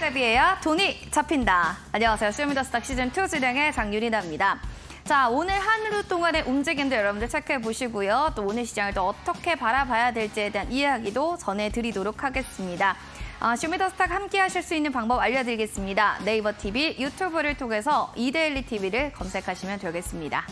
대비해야 돈이 잡힌다. 안녕하세요. 쇼미더스탁 시즌2 진행의 장유리나입니다. 자, 오늘 하루 동안의 움직임들 여러분들 체크해 보시고요. 또 오늘 시장을 또 어떻게 바라봐야 될지에 대한 이야기도 전해드리도록 하겠습니다. 쇼미더스탁 함께 하실 수 있는 방법 알려드리겠습니다. 네이버 TV, 유튜브를 통해서 이데일리 TV를 검색하시면 되겠습니다.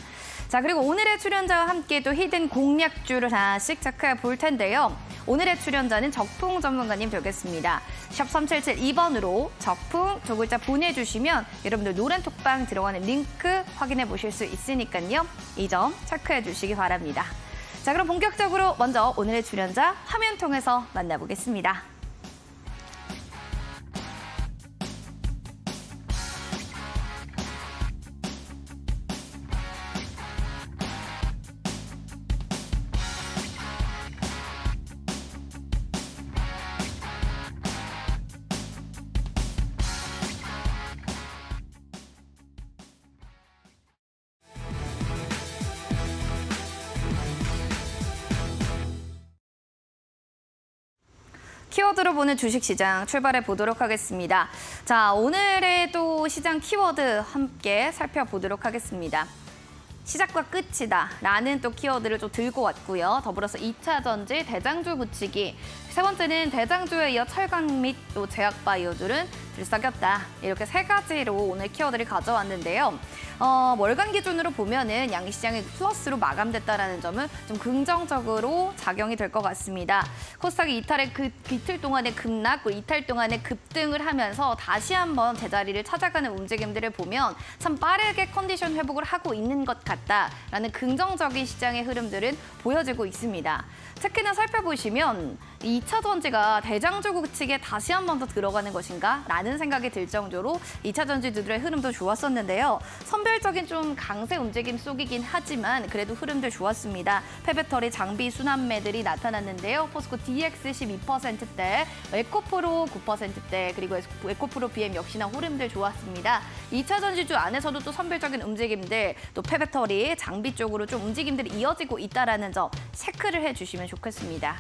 자, 그리고 오늘의 출연자와 함께 또 히든 공략주를 하나씩 체크해 볼 텐데요. 오늘의 출연자는 적풍 전문가님 되겠습니다. 샵 3772번으로 적풍 두 글자 보내주시면 여러분들 노란톡방 들어가는 링크 확인해 보실 수 있으니까요. 이 점 체크해 주시기 바랍니다. 자, 그럼 본격적으로 먼저 오늘의 출연자 화면 통해서 만나보겠습니다. 키워드로 보는 주식시장 출발해 보도록 하겠습니다. 자, 오늘의 또 시장 키워드 함께 살펴보도록 하겠습니다. 시작과 끝이다 라는 또 키워드를 좀 들고 왔고요. 더불어서 2차 전지 대장주 붙이기. 세 번째는 대장주에 이어 철강 및 또 제약바이오들은 들썩였다. 이렇게 세 가지로 오늘 키워드를 가져왔는데요. 월간 기준으로 보면은 양시장이 플러스로 마감됐다라는 점은 좀 긍정적으로 작용이 될 것 같습니다. 코스닥이 이탈의 이틀 동안의 급락, 이탈 동안의 급등을 하면서 다시 한번 제자리를 찾아가는 움직임들을 보면 참 빠르게 컨디션 회복을 하고 있는 것 같다라는 긍정적인 시장의 흐름들은 보여지고 있습니다. 특히나 살펴보시면 2차 전지가 대장주 측에 다시 한 번 더 들어가는 것인가? 라는 생각이 들 정도로 2차 전지들의 흐름도 좋았었는데요. 선별적인 좀 강세 움직임 속이긴 하지만 그래도 흐름들 좋았습니다. 페베터리 장비 순환매들이 나타났는데요. 포스코 DX 12%대, 에코프로 9%대, 그리고 에코프로 BM 역시나 흐름들 좋았습니다. 2차 전지주 안에서도 또 선별적인 움직임들, 또 페베터리 장비 쪽으로 좀 움직임들이 이어지고 있다는 점 체크를 해주시면 좋겠습니다.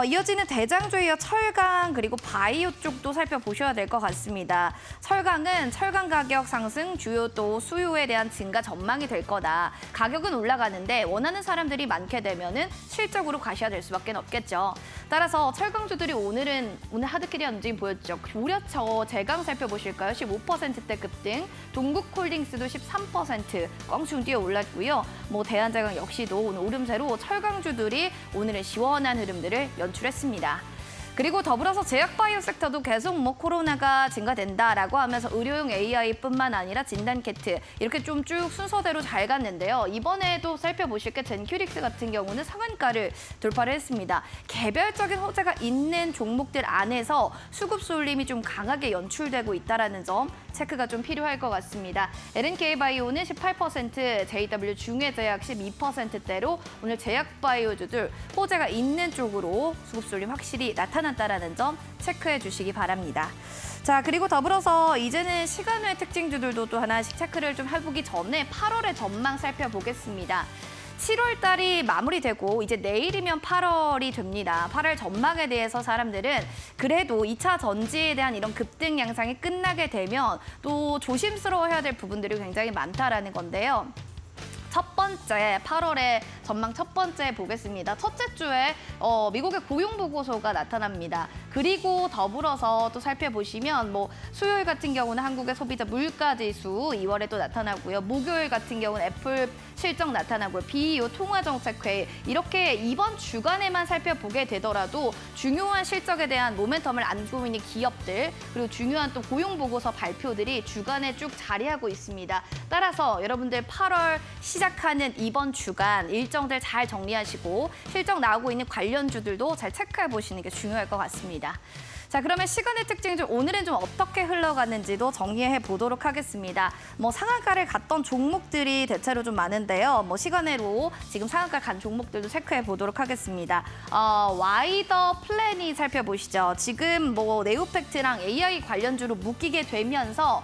이어지는 대장주에 이어 철강 그리고 바이오 쪽도 살펴보셔야 될 것 같습니다. 철강은 철강 가격 상승, 주요 또 수요에 대한 증가 전망이 될 거다. 가격은 올라가는데 원하는 사람들이 많게 되면은 실적으로 가셔야 될 수밖에 없겠죠. 따라서 철강주들이 오늘 하드캐리한 움직임 보였죠. 고려처 제강 살펴보실까요? 15%대 급등, 동국홀딩스도 13% 껑충 뛰어 올랐고요. 대한제강 역시도 오늘 오름세로 철강주들이 오늘의 시원한 흐름들을 연출했습니다. 그리고 더불어서 제약바이오 섹터도 계속 코로나가 증가된다라고 하면서 의료용 AI뿐만 아니라 진단키트 이렇게 좀 쭉 순서대로 잘 갔는데요. 이번에도 살펴보실 게 젠큐릭스 같은 경우는 상한가를 돌파를 했습니다. 개별적인 호재가 있는 종목들 안에서 수급 쏠림이 좀 강하게 연출되고 있다는 점 체크가 좀 필요할 것 같습니다. LNK바이오는 18%, JW 중해제약 12%대로 오늘 제약바이오주들 호재가 있는 쪽으로 수급 쏠림 확실히 나타났다는 점 체크해 주시기 바랍니다. 자, 그리고 더불어서 이제는 시간 외 특징주들도 또 하나씩 체크를 좀 해보기 전에 8월의 전망 살펴보겠습니다. 7월 달이 마무리되고 이제 내일이면 8월이 됩니다. 8월 전망에 대해서 사람들은 그래도 2차 전지에 대한 이런 급등 양상이 끝나게 되면 또 조심스러워해야 될 부분들이 굉장히 많다라는 건데요. 첫 번째, 8월의 전망 첫 번째 보겠습니다. 첫째 주에 미국의 고용 보고서가 나타납니다. 그리고 더불어서 또 살펴보시면 수요일 같은 경우는 한국의 소비자 물가 지수 2월에 또 나타나고요. 목요일 같은 경우는 애플 실적 나타나고요. BEO 통화정책회의 이렇게 이번 주간에만 살펴보게 되더라도 중요한 실적에 대한 모멘텀을 안고 있는 기업들 그리고 중요한 또 고용 보고서 발표들이 주간에 쭉 자리하고 있습니다. 따라서 여러분들 8월 시작하는 이번 주간 일정들 잘 정리하시고 실적 나오고 있는 관련주들도 잘 체크해 보시는 게 중요할 것 같습니다. 자, 그러면 시간의 특징 중 오늘은 좀 어떻게 흘러갔는지도 정리해 보도록 하겠습니다. 상한가를 갔던 종목들이 대체로 좀 많은데요. 시간으로 지금 상한가 간 종목들도 체크해 보도록 하겠습니다. 와이더 플래닛 살펴보시죠. 지금 네오팩트랑 AI 관련주로 묶이게 되면서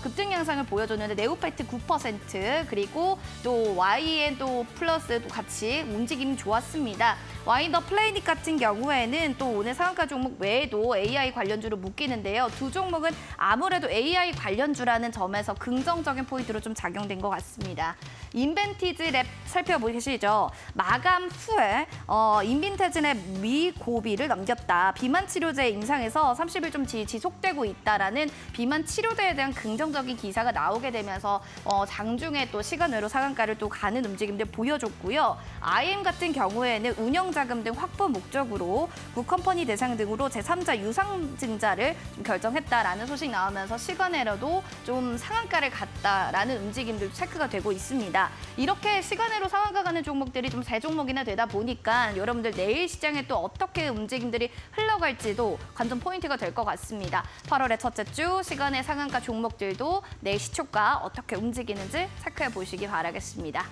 급등 양상을 보여줬는데 네오팩트 9% 그리고 또 YN 또 플러스도 같이 움직임이 좋았습니다. 와이더 플래닛 같은 경우에는 또 오늘 상한가 종목 외에도 AI 관련주로 묶이는데요. 두 종목은 아무래도 AI 관련주라는 점에서 긍정적인 포인트로 좀 작용된 것 같습니다. 인벤티지랩 살펴보시죠. 마감 후에 인벤티지랩 미고비를 넘겼다. 비만 치료제 임상에서 30일 좀 지속되고 있다라는 비만 치료제에 대한 긍정적인 기사가 나오게 되면서 장중에 또 시간 외로 상한가를 또 가는 움직임들 보여줬고요. IM 같은 경우에는 운영자금 등 확보 목적으로 국컴퍼니 대상 등으로 제3자 유상증자를 좀 결정했다라는 소식 나오면서 시간외로도 좀 상한가를 갔다라는 움직임들 체크가 되고 있습니다. 이렇게 시간외로 상한가 가는 종목들이 좀 세 종목이나 되다 보니까 여러분들 내일 시장에 또 어떻게 움직임들이 흘러갈지도 관전 포인트가 될 것 같습니다. 8월의 첫째 주 시간의 상한가 종목들도 내일 시초가 어떻게 움직이는지 체크해 보시기 바라겠습니다.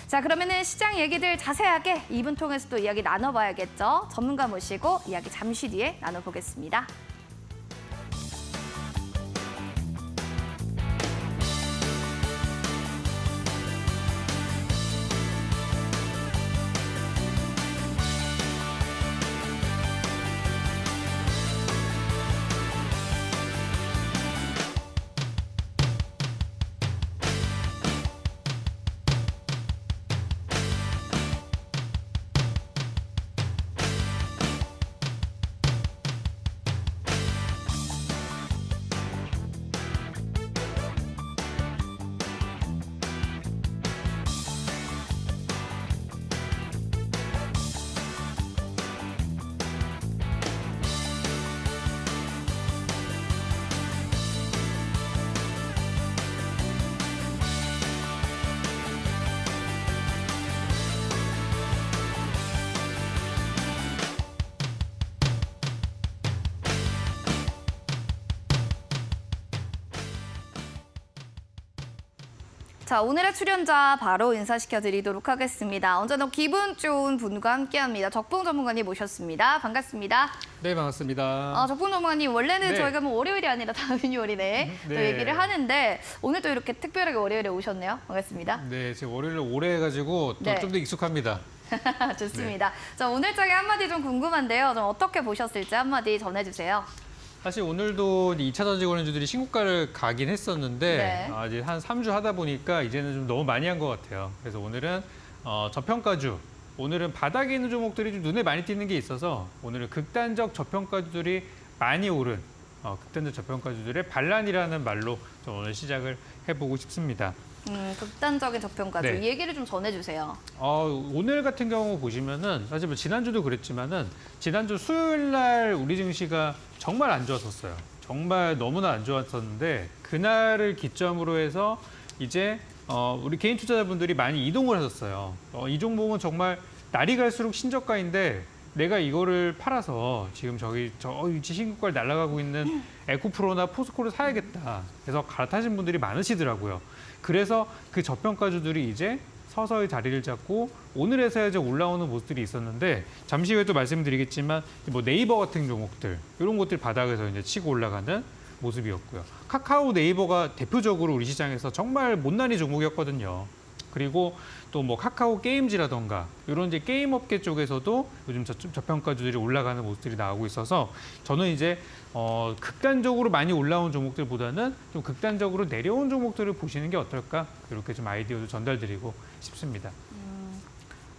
자, 그러면은 시장 얘기들 자세하게 2분 통해서 또 이야기 나눠봐야겠죠. 전문가 모시고 이야기 잠시 뒤에 나눠보겠습니다. 자, 오늘의 출연자 바로 인사시켜드리도록 하겠습니다. 언제나 기분 좋은 분과 함께합니다. 적봉 전문가님 모셨습니다. 반갑습니다. 네, 반갑습니다. 적봉 전문가님, 원래는 네. 저희가 뭐 월요일이 아니라 다음 일요일에 또 네. 얘기를 하는데 오늘 또 이렇게 특별하게 월요일에 오셨네요. 반갑습니다. 네, 제가 월요일을 오래 해가지고 또 네. 좀 더 익숙합니다. 좋습니다. 자, 오늘장의 한마디 좀 궁금한데요. 좀 어떻게 보셨을지 한마디 전해주세요. 사실 오늘도 2차 전지 관련주들이 신고가를 가긴 했었는데 네. 이제 한 3주 하다 보니까 이제는 좀 너무 많이 한 것 같아요. 그래서 오늘은 저평가주, 오늘은 바닥에 있는 종목들이 좀 눈에 많이 띄는 게 있어서 오늘은 극단적 저평가주들이 많이 오른 극단적 저평가주들의 반란이라는 말로 좀 오늘 시작을 해보고 싶습니다. 극단적인 저평가주. 네. 이 얘기를 좀 전해주세요. 오늘 같은 경우 보시면은 사실 뭐 지난주도 그랬지만은 지난주 수요일 날 우리 증시가 정말 안 좋았었어요. 정말 너무나 안 좋았었는데 그날을 기점으로 해서 이제 우리 개인 투자자분들이 많이 이동을 하셨어요. 이 종목은 정말 날이 갈수록 신저가인데 내가 이거를 팔아서 지금 저 위치 신고가를 날아가고 있는 에코프로나 포스코를 사야겠다. 그래서 갈아타신 분들이 많으시더라고요. 그래서 그 저평가주들이 이제 서서히 자리를 잡고 오늘에서야 이제 올라오는 모습들이 있었는데 잠시 후에 또 말씀드리겠지만 뭐 네이버 같은 종목들 이런 것들 바닥에서 이제 치고 올라가는 모습이었고요. 카카오 네이버가 대표적으로 우리 시장에서 정말 못난이 종목이었거든요. 그리고 또 뭐 카카오 게임즈라던가 이런 이제 게임 업계 쪽에서도 요즘 저평가주들이 올라가는 모습들이 나오고 있어서 저는 이제 극단적으로 많이 올라온 종목들보다는 좀 극단적으로 내려온 종목들을 보시는 게 어떨까 이렇게 좀 아이디어도 전달드리고 싶습니다.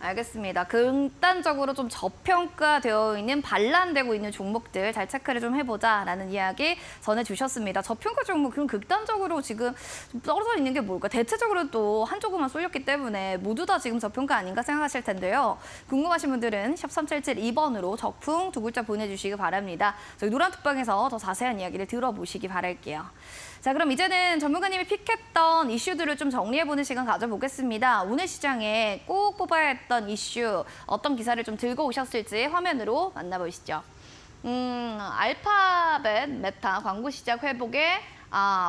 알겠습니다. 극단적으로 좀 저평가되어 있는 반란되고 있는 종목들 잘 체크를 좀 해보자라는 이야기 전해주셨습니다. 저평가 종목 그럼 극단적으로 지금 좀 떨어져 있는 게 뭘까? 대체적으로 또 한쪽으로만 쏠렸기 때문에 모두 다 지금 저평가 아닌가 생각하실 텐데요. 궁금하신 분들은 샵 3772번으로 적풍 두 글자 보내주시기 바랍니다. 저희 노란톡방에서 더 자세한 이야기를 들어보시기 바랄게요. 자, 그럼 이제는 전문가님이 픽했던 이슈들을 좀 정리해보는 시간 가져보겠습니다. 오늘 시장에 꼭 뽑아야 했던 이슈, 어떤 기사를 좀 들고 오셨을지 화면으로 만나보시죠. 알파벳, 메타 광고 시작 회복에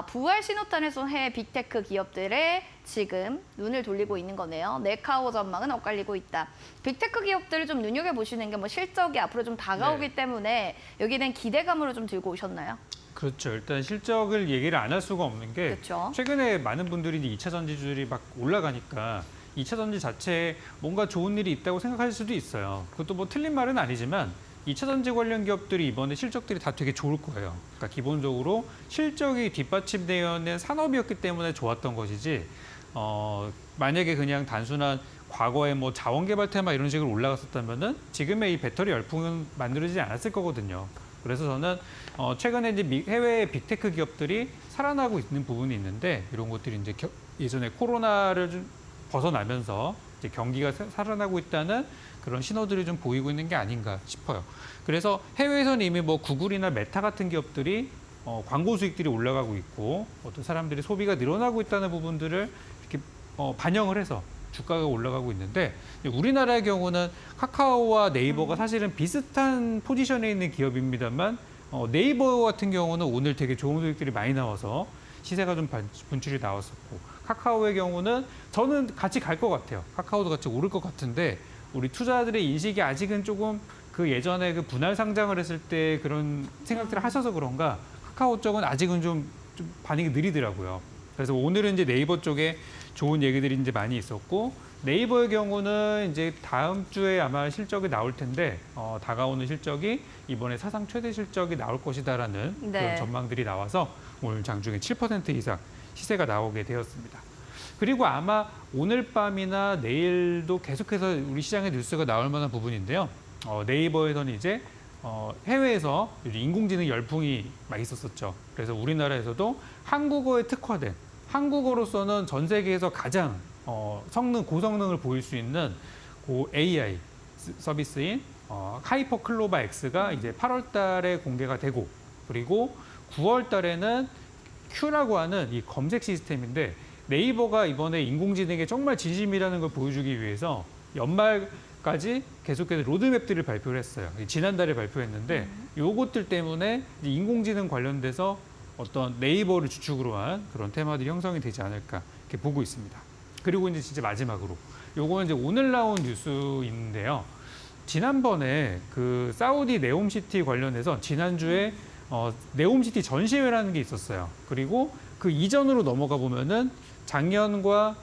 부활 신호탄을 쏜 해외 빅테크 기업들의 지금 눈을 돌리고 있는 거네요. 네카오 전망은 엇갈리고 있다. 빅테크 기업들을 좀 눈여겨보시는 게 뭐 실적이 앞으로 좀 다가오기 때문에 여기에 대한 기대감으로 좀 들고 오셨나요? 그렇죠. 일단 실적을 얘기를 안 할 수가 없는 게 그렇죠. 최근에 많은 분들이 이제 2차 전지주들이 막 올라가니까 2차 전지 자체에 뭔가 좋은 일이 있다고 생각하실 수도 있어요. 그것도 뭐 틀린 말은 아니지만 2차 전지 관련 기업들이 이번에 실적들이 다 되게 좋을 거예요. 그러니까 기본적으로 실적이 뒷받침되어 있는 산업이었기 때문에 좋았던 것이지 만약에 그냥 단순한 과거에 뭐 자원개발 테마 이런 식으로 올라갔었다면은 지금의 이 배터리 열풍은 만들어지지 않았을 거거든요. 그래서 저는 최근에 이제 해외의 빅테크 기업들이 살아나고 있는 부분이 있는데 이런 것들이 이제 예전에 코로나를 좀 벗어나면서 이제 경기가 살아나고 있다는 그런 신호들이 좀 보이고 있는 게 아닌가 싶어요. 그래서 해외에서는 이미 뭐 구글이나 메타 같은 기업들이 광고 수익들이 올라가고 있고 어떤 사람들이 소비가 늘어나고 있다는 부분들을 이렇게 반영을 해서 주가가 올라가고 있는데 우리나라의 경우는 카카오와 네이버가 사실은 비슷한 포지션에 있는 기업입니다만 네이버 같은 경우는 오늘 되게 좋은 수익들이 많이 나와서 시세가 좀 분출이 나왔었고 카카오의 경우는 저는 같이 갈 것 같아요. 카카오도 같이 오를 것 같은데 우리 투자자들의 인식이 아직은 조금 그 예전에 그 분할 상장을 했을 때 그런 생각들을 하셔서 그런가 카카오 쪽은 아직은 좀 반응이 느리더라고요. 그래서 오늘은 이제 네이버 쪽에 좋은 얘기들이 이제 많이 있었고 네이버의 경우는 이제 다음 주에 아마 실적이 나올 텐데 다가오는 실적이 이번에 사상 최대 실적이 나올 것이다라는 네. 그런 전망들이 나와서 오늘 장중에 7% 이상 시세가 나오게 되었습니다. 그리고 아마 오늘 밤이나 내일도 계속해서 우리 시장에 뉴스가 나올 만한 부분인데요. 네이버에서는 이제 해외에서 인공지능 열풍이 막 있었었죠. 그래서 우리나라에서도 한국어에 특화된 한국어로서는 전 세계에서 가장 고성능을 보일 수 있는 AI 서비스인 하이퍼 클로바 X가 이제 8월 달에 공개가 되고 그리고 9월 달에는 Q라고 하는 이 검색 시스템인데 네이버가 이번에 인공지능에 정말 진심이라는 걸 보여주기 위해서 연말까지 계속해서 로드맵들을 발표를 했어요. 지난달에 발표했는데 요것들 때문에 인공지능 관련돼서 어떤 네이버를 주축으로 한 그런 테마들이 형성이 되지 않을까 이렇게 보고 있습니다. 그리고 이제 진짜 마지막으로 요거는 이제 오늘 나온 뉴스인데요. 지난번에 그 사우디 네옴시티 관련해서 지난주에 네옴시티 전시회라는 게 있었어요. 그리고 그 이전으로 넘어가 보면은 작년과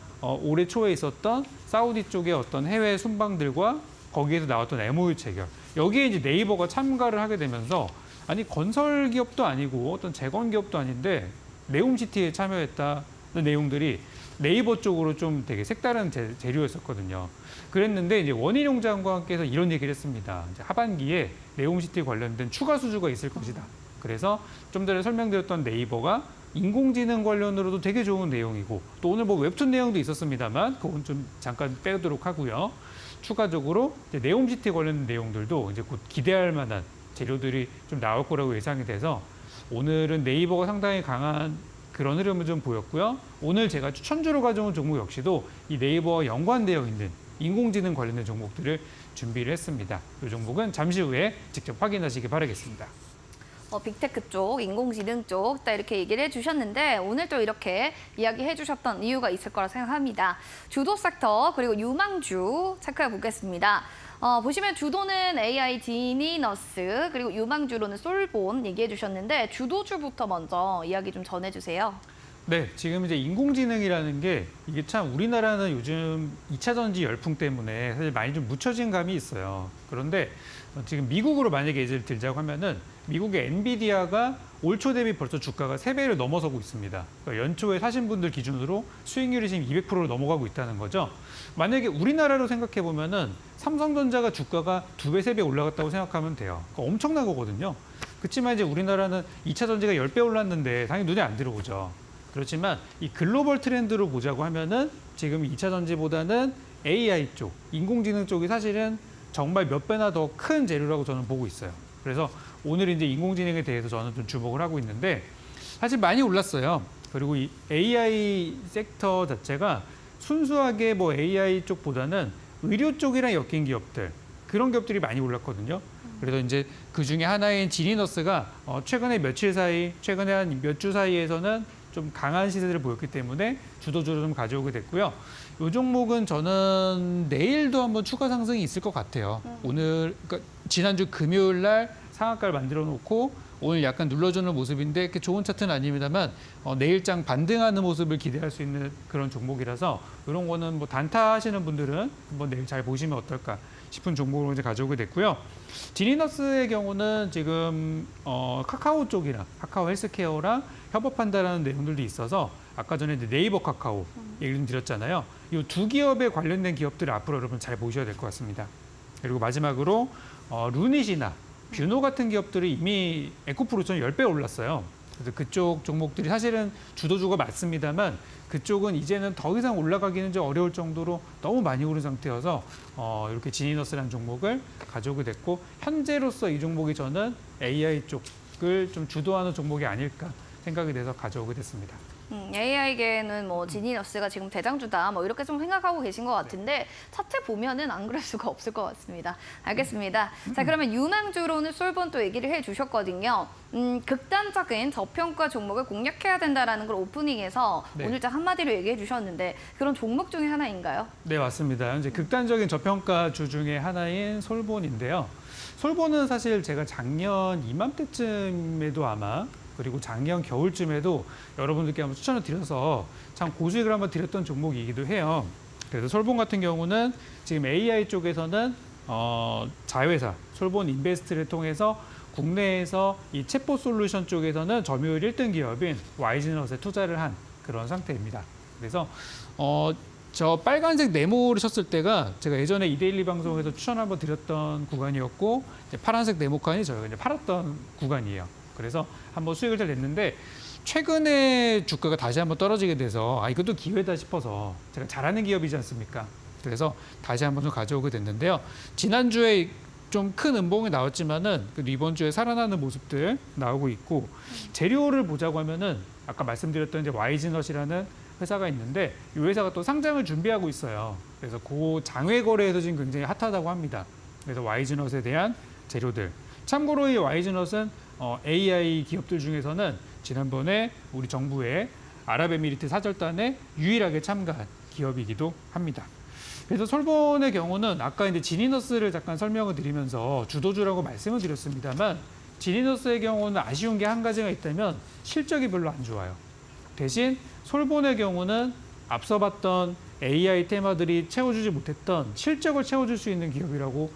올해 초에 있었던 사우디 쪽의 어떤 해외 순방들과 거기에서 나왔던 MOU 체결. 여기에 이제 네이버가 참가를 하게 되면서 아니 건설 기업도 아니고 어떤 재건 기업도 아닌데 네옴시티에 참여했다는 내용들이 네이버 쪽으로 좀 되게 색다른 재료였었거든요. 그랬는데 이제 원희룡 장관께서 이런 얘기를 했습니다. 이제 하반기에 네옴시티 관련된 추가 수주가 있을 것이다. 그래서 좀 전에 설명드렸던 네이버가 인공지능 관련으로도 되게 좋은 내용이고 또 오늘 뭐 웹툰 내용도 있었습니다만 그건 좀 잠깐 빼도록 하고요. 추가적으로 이제 네옴시티 관련 내용들도 이제 곧 기대할 만한 재료들이 좀 나올 거라고 예상이 돼서 오늘은 네이버가 상당히 강한 그런 흐름을 좀 보였고요. 오늘 제가 추천주로 가져온 종목 역시도 이 네이버와 연관되어 있는 인공지능 관련된 종목들을 준비를 했습니다. 이 종목은 잠시 후에 직접 확인하시기 바라겠습니다. 빅테크 쪽, 인공지능 쪽, 딱 이렇게 얘기를 해주셨는데 오늘 또 이렇게 이야기해 주셨던 이유가 있을 거라 생각합니다. 주도 섹터 그리고 유망주 체크해 보겠습니다. 보시면 주도는 AI 디니너스 그리고 유망주로는 솔본 얘기해 주셨는데 주도주부터 먼저 이야기 좀 전해주세요. 네, 지금 이제 인공지능이라는 게 이게 참 우리나라는 요즘 2차 전지 열풍 때문에 사실 많이 좀 묻혀진 감이 있어요. 그런데 지금 미국으로 만약에 예를 들자고 하면은 미국의 엔비디아가 올 초 대비 벌써 주가가 3배를 넘어서고 있습니다. 그러니까 연초에 사신 분들 기준으로 수익률이 지금 200%를 넘어가고 있다는 거죠. 만약에 우리나라로 생각해 보면은 삼성전자가 주가가 2배, 3배 올라갔다고 생각하면 돼요. 그러니까 엄청난 거거든요. 그렇지만 이제 우리나라는 2차 전지가 10배 올랐는데 당연히 눈에 안 들어오죠. 그렇지만 이 글로벌 트렌드로 보자고 하면은 지금 2차 전지보다는 AI 쪽, 인공지능 쪽이 사실은 정말 몇 배나 더 큰 재료라고 저는 보고 있어요. 그래서 오늘 이제 인공지능에 대해서 저는 좀 주목을 하고 있는데 사실 많이 올랐어요. 그리고 이 AI 섹터 자체가 순수하게 뭐 AI 쪽보다는 의료 쪽이랑 엮인 기업들 그런 기업들이 많이 올랐거든요. 그래서 이제 그 중에 하나인 지니너스가 최근에 한 몇 주 사이에서는 좀 강한 시세를 보였기 때문에 주도주로 좀 가져오게 됐고요. 이 종목은 저는 내일도 한번 추가 상승이 있을 것 같아요. 오늘 그러니까 지난주 금요일 날 상한가를 만들어 놓고 오늘 약간 눌러주는 모습인데 이렇게 좋은 차트는 아닙니다만 내일장 반등하는 모습을 기대할 수 있는 그런 종목이라서 이런 거는 뭐 단타 하시는 분들은 한번 내일 잘 보시면 어떨까 싶은 종목으로 이제 가져오게 됐고요. 지니너스의 경우는 지금 카카오 쪽이랑 카카오 헬스케어랑 협업한다라는 내용들도 있어서 아까 전에 이제 네이버 카카오 얘기를 좀 드렸잖아요. 이 두 기업에 관련된 기업들을 앞으로 여러분 잘 보셔야 될 것 같습니다. 그리고 마지막으로 루닛이나 뷰노 같은 기업들이 이미 에코프로처럼 10배 올랐어요. 그래서 그쪽 종목들이 사실은 주도주가 맞습니다만 그쪽은 이제는 더 이상 올라가기는 좀 어려울 정도로 너무 많이 오른 상태여서 이렇게 지니너스라는 종목을 가져오게 됐고 현재로서 이 종목이 저는 AI 쪽을 좀 주도하는 종목이 아닐까 생각이 돼서 가져오게 됐습니다. AI계는 뭐 지니너스가 지금 대장주다 뭐 이렇게 좀 생각하고 계신 것 같은데 차트 보면은 안 그럴 수가 없을 것 같습니다. 알겠습니다. 자 그러면 유망주로는 솔본 또 얘기를 해주셨거든요. 극단적인 저평가 종목을 공략해야 된다라는 걸 오프닝에서 네. 오늘자 한마디로 얘기해 주셨는데 그런 종목 중에 하나인가요? 네, 맞습니다. 이제 극단적인 저평가주 중에 하나인 솔본인데요. 솔본은 사실 제가 작년 이맘때쯤에도 아마 그리고 작년 겨울쯤에도 여러분들께 한번 추천을 드려서 참 고수익을 한번 드렸던 종목이기도 해요. 그래서 솔본 같은 경우는 지금 AI 쪽에서는 자회사 솔본 인베스트를 통해서 국내에서 이 챗봇 솔루션 쪽에서는 점유율 1등 기업인 와이즈넛에 투자를 한 그런 상태입니다. 그래서 저 빨간색 네모를 쳤을 때가 제가 예전에 이데일리 방송에서 추천 한번 드렸던 구간이었고 이제 파란색 네모칸이 저희가 이제 팔았던 구간이에요. 그래서 한번 수익을 잘 냈는데 최근에 주가가 다시 한번 떨어지게 돼서 이것도 기회다 싶어서 제가 잘하는 기업이지 않습니까? 그래서 다시 한번 좀 가져오게 됐는데요. 지난주에 좀 큰 음봉이 나왔지만은 그래도 이번 주에 살아나는 모습들 나오고 있고 재료를 보자고 하면은 아까 말씀드렸던 이제 와이즈넛이라는 회사가 있는데 이 회사가 또 상장을 준비하고 있어요. 그래서 그 장외 거래에서 지금 굉장히 핫하다고 합니다. 그래서 와이즈넛에 대한 재료들. 참고로 이 와이즈넛은 AI 기업들 중에서는 지난번에 우리 정부의 아랍에미리트 사절단에 유일하게 참가한 기업이기도 합니다. 그래서 솔본의 경우는 아까 이제 지니너스를 잠깐 설명을 드리면서 주도주라고 말씀을 드렸습니다만 지니너스의 경우는 아쉬운 게 한 가지가 있다면 실적이 별로 안 좋아요. 대신 솔본의 경우는 앞서 봤던 AI 테마들이 채워주지 못했던 실적을 채워줄 수 있는 기업이라고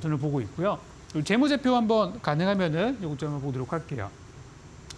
저는 보고 있고요. 재무제표 한번 가능하면은 이것 좀 한번 보도록 할게요.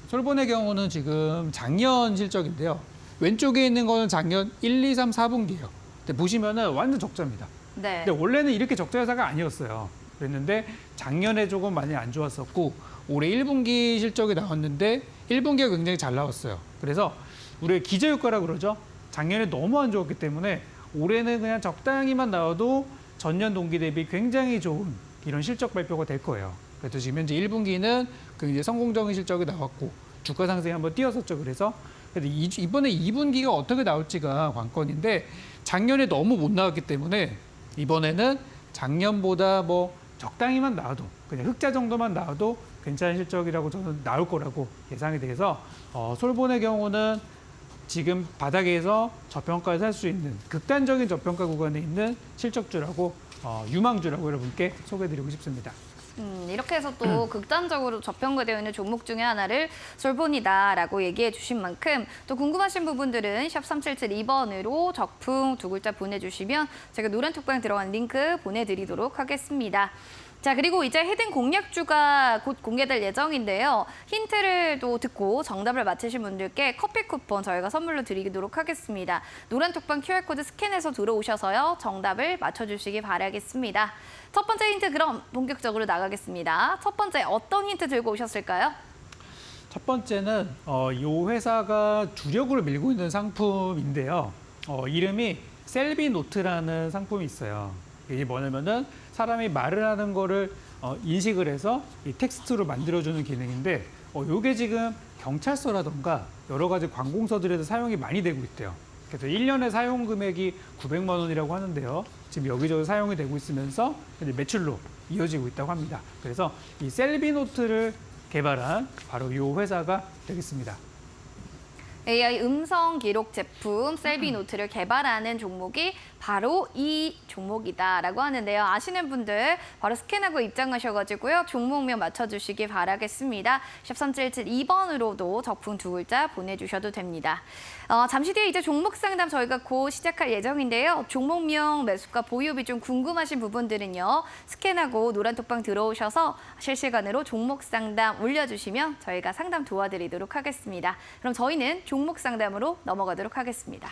솔본의 경우는 지금 작년 실적인데요. 왼쪽에 있는 거는 작년 1, 2, 3, 4분기예요. 근데 보시면은 완전 적자입니다. 네. 근데 원래는 이렇게 적자 회사가 아니었어요. 그랬는데 작년에 조금 많이 안 좋았었고 올해 1분기 실적이 나왔는데 1분기가 굉장히 잘 나왔어요. 그래서 우리가 기저효과라고 그러죠. 작년에 너무 안 좋았기 때문에 올해는 그냥 적당히만 나와도 전년 동기 대비 굉장히 좋은 이런 실적 발표가 될 거예요. 그래서 지금 현재 1분기는 굉장히 성공적인 실적이 나왔고 주가 상승이 한번 뛰었었죠. 그래서 이번에 2분기가 어떻게 나올지가 관건인데 작년에 너무 못 나왔기 때문에 이번에는 작년보다 뭐 적당히만 나와도 그냥 흑자 정도만 나와도 괜찮은 실적이라고 저는 나올 거라고 예상이 돼서 솔본의 경우는 지금 바닥에서 저평가를 살 수 있는 극단적인 저평가 구간에 있는 실적주라고 유망주라고 여러분께 소개해드리고 싶습니다. 이렇게 해서 또 극단적으로 저평가되어 있는 종목 중에 하나를 솔본이다라고 얘기해 주신 만큼 또 궁금하신 부분들은 샵 3772번으로 적풍 두 글자 보내주시면 제가 노란 톡방에 들어간 링크 보내드리도록 하겠습니다. 자, 그리고 이제 헤딩 공략주가 곧 공개될 예정인데요. 힌트를 또 듣고 정답을 맞히신 분들께 커피 쿠폰 저희가 선물로 드리도록 하겠습니다. 노란 톡방 QR코드 스캔해서 들어오셔서요. 정답을 맞춰주시기 바라겠습니다. 첫 번째 힌트 그럼 본격적으로 나가겠습니다. 첫 번째 어떤 힌트 들고 오셨을까요? 첫 번째는 이 회사가 주력으로 밀고 있는 상품인데요. 이름이 셀비노트라는 상품이 있어요. 이게 뭐냐면은 사람이 말을 하는 거를 인식을 해서 이 텍스트로 만들어주는 기능인데 이게 지금 경찰서라던가 여러 가지 관공서들에서 사용이 많이 되고 있대요. 그래서 1년에 사용 금액이 900만 원이라고 하는데요. 지금 여기저기 사용이 되고 있으면서 매출로 이어지고 있다고 합니다. 그래서 이 셀비노트를 개발한 바로 이 회사가 되겠습니다. AI 음성 기록 제품 셀비노트를 개발하는 종목이 바로 이 종목이다라고 하는데요. 아시는 분들 바로 스캔하고 입장하셔가지고요. 종목명 맞춰주시기 바라겠습니다. 샵 3772번으로도 적풍 2글자 보내주셔도 됩니다. 잠시 뒤에 이제 종목 상담 저희가 곧 시작할 예정인데요. 종목명, 매수가, 보유 비중 궁금하신 부분들은요. 스캔하고 노란 톡방 들어오셔서 실시간으로 종목 상담 올려주시면 저희가 상담 도와드리도록 하겠습니다. 그럼 저희는 종목 상담으로 넘어가도록 하겠습니다.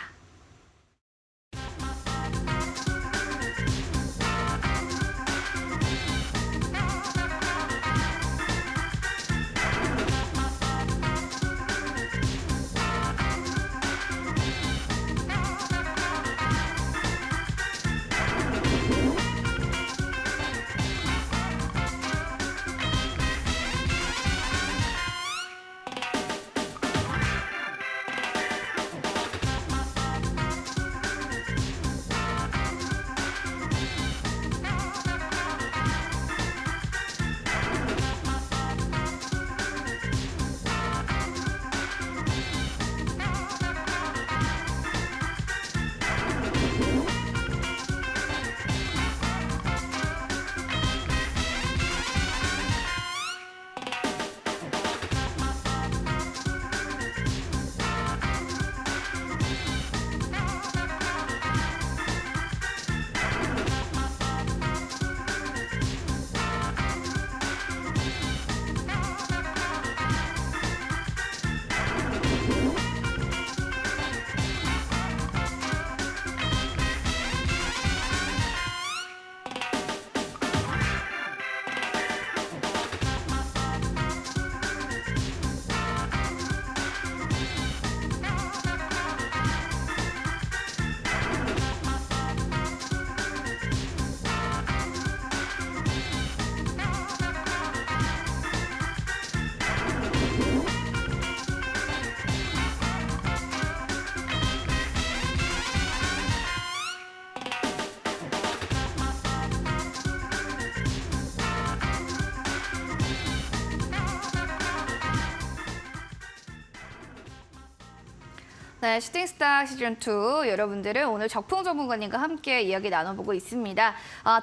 네, 슈팅스타 시즌2 여러분들은 오늘 적풍 전문가님과 함께 이야기 나눠보고 있습니다.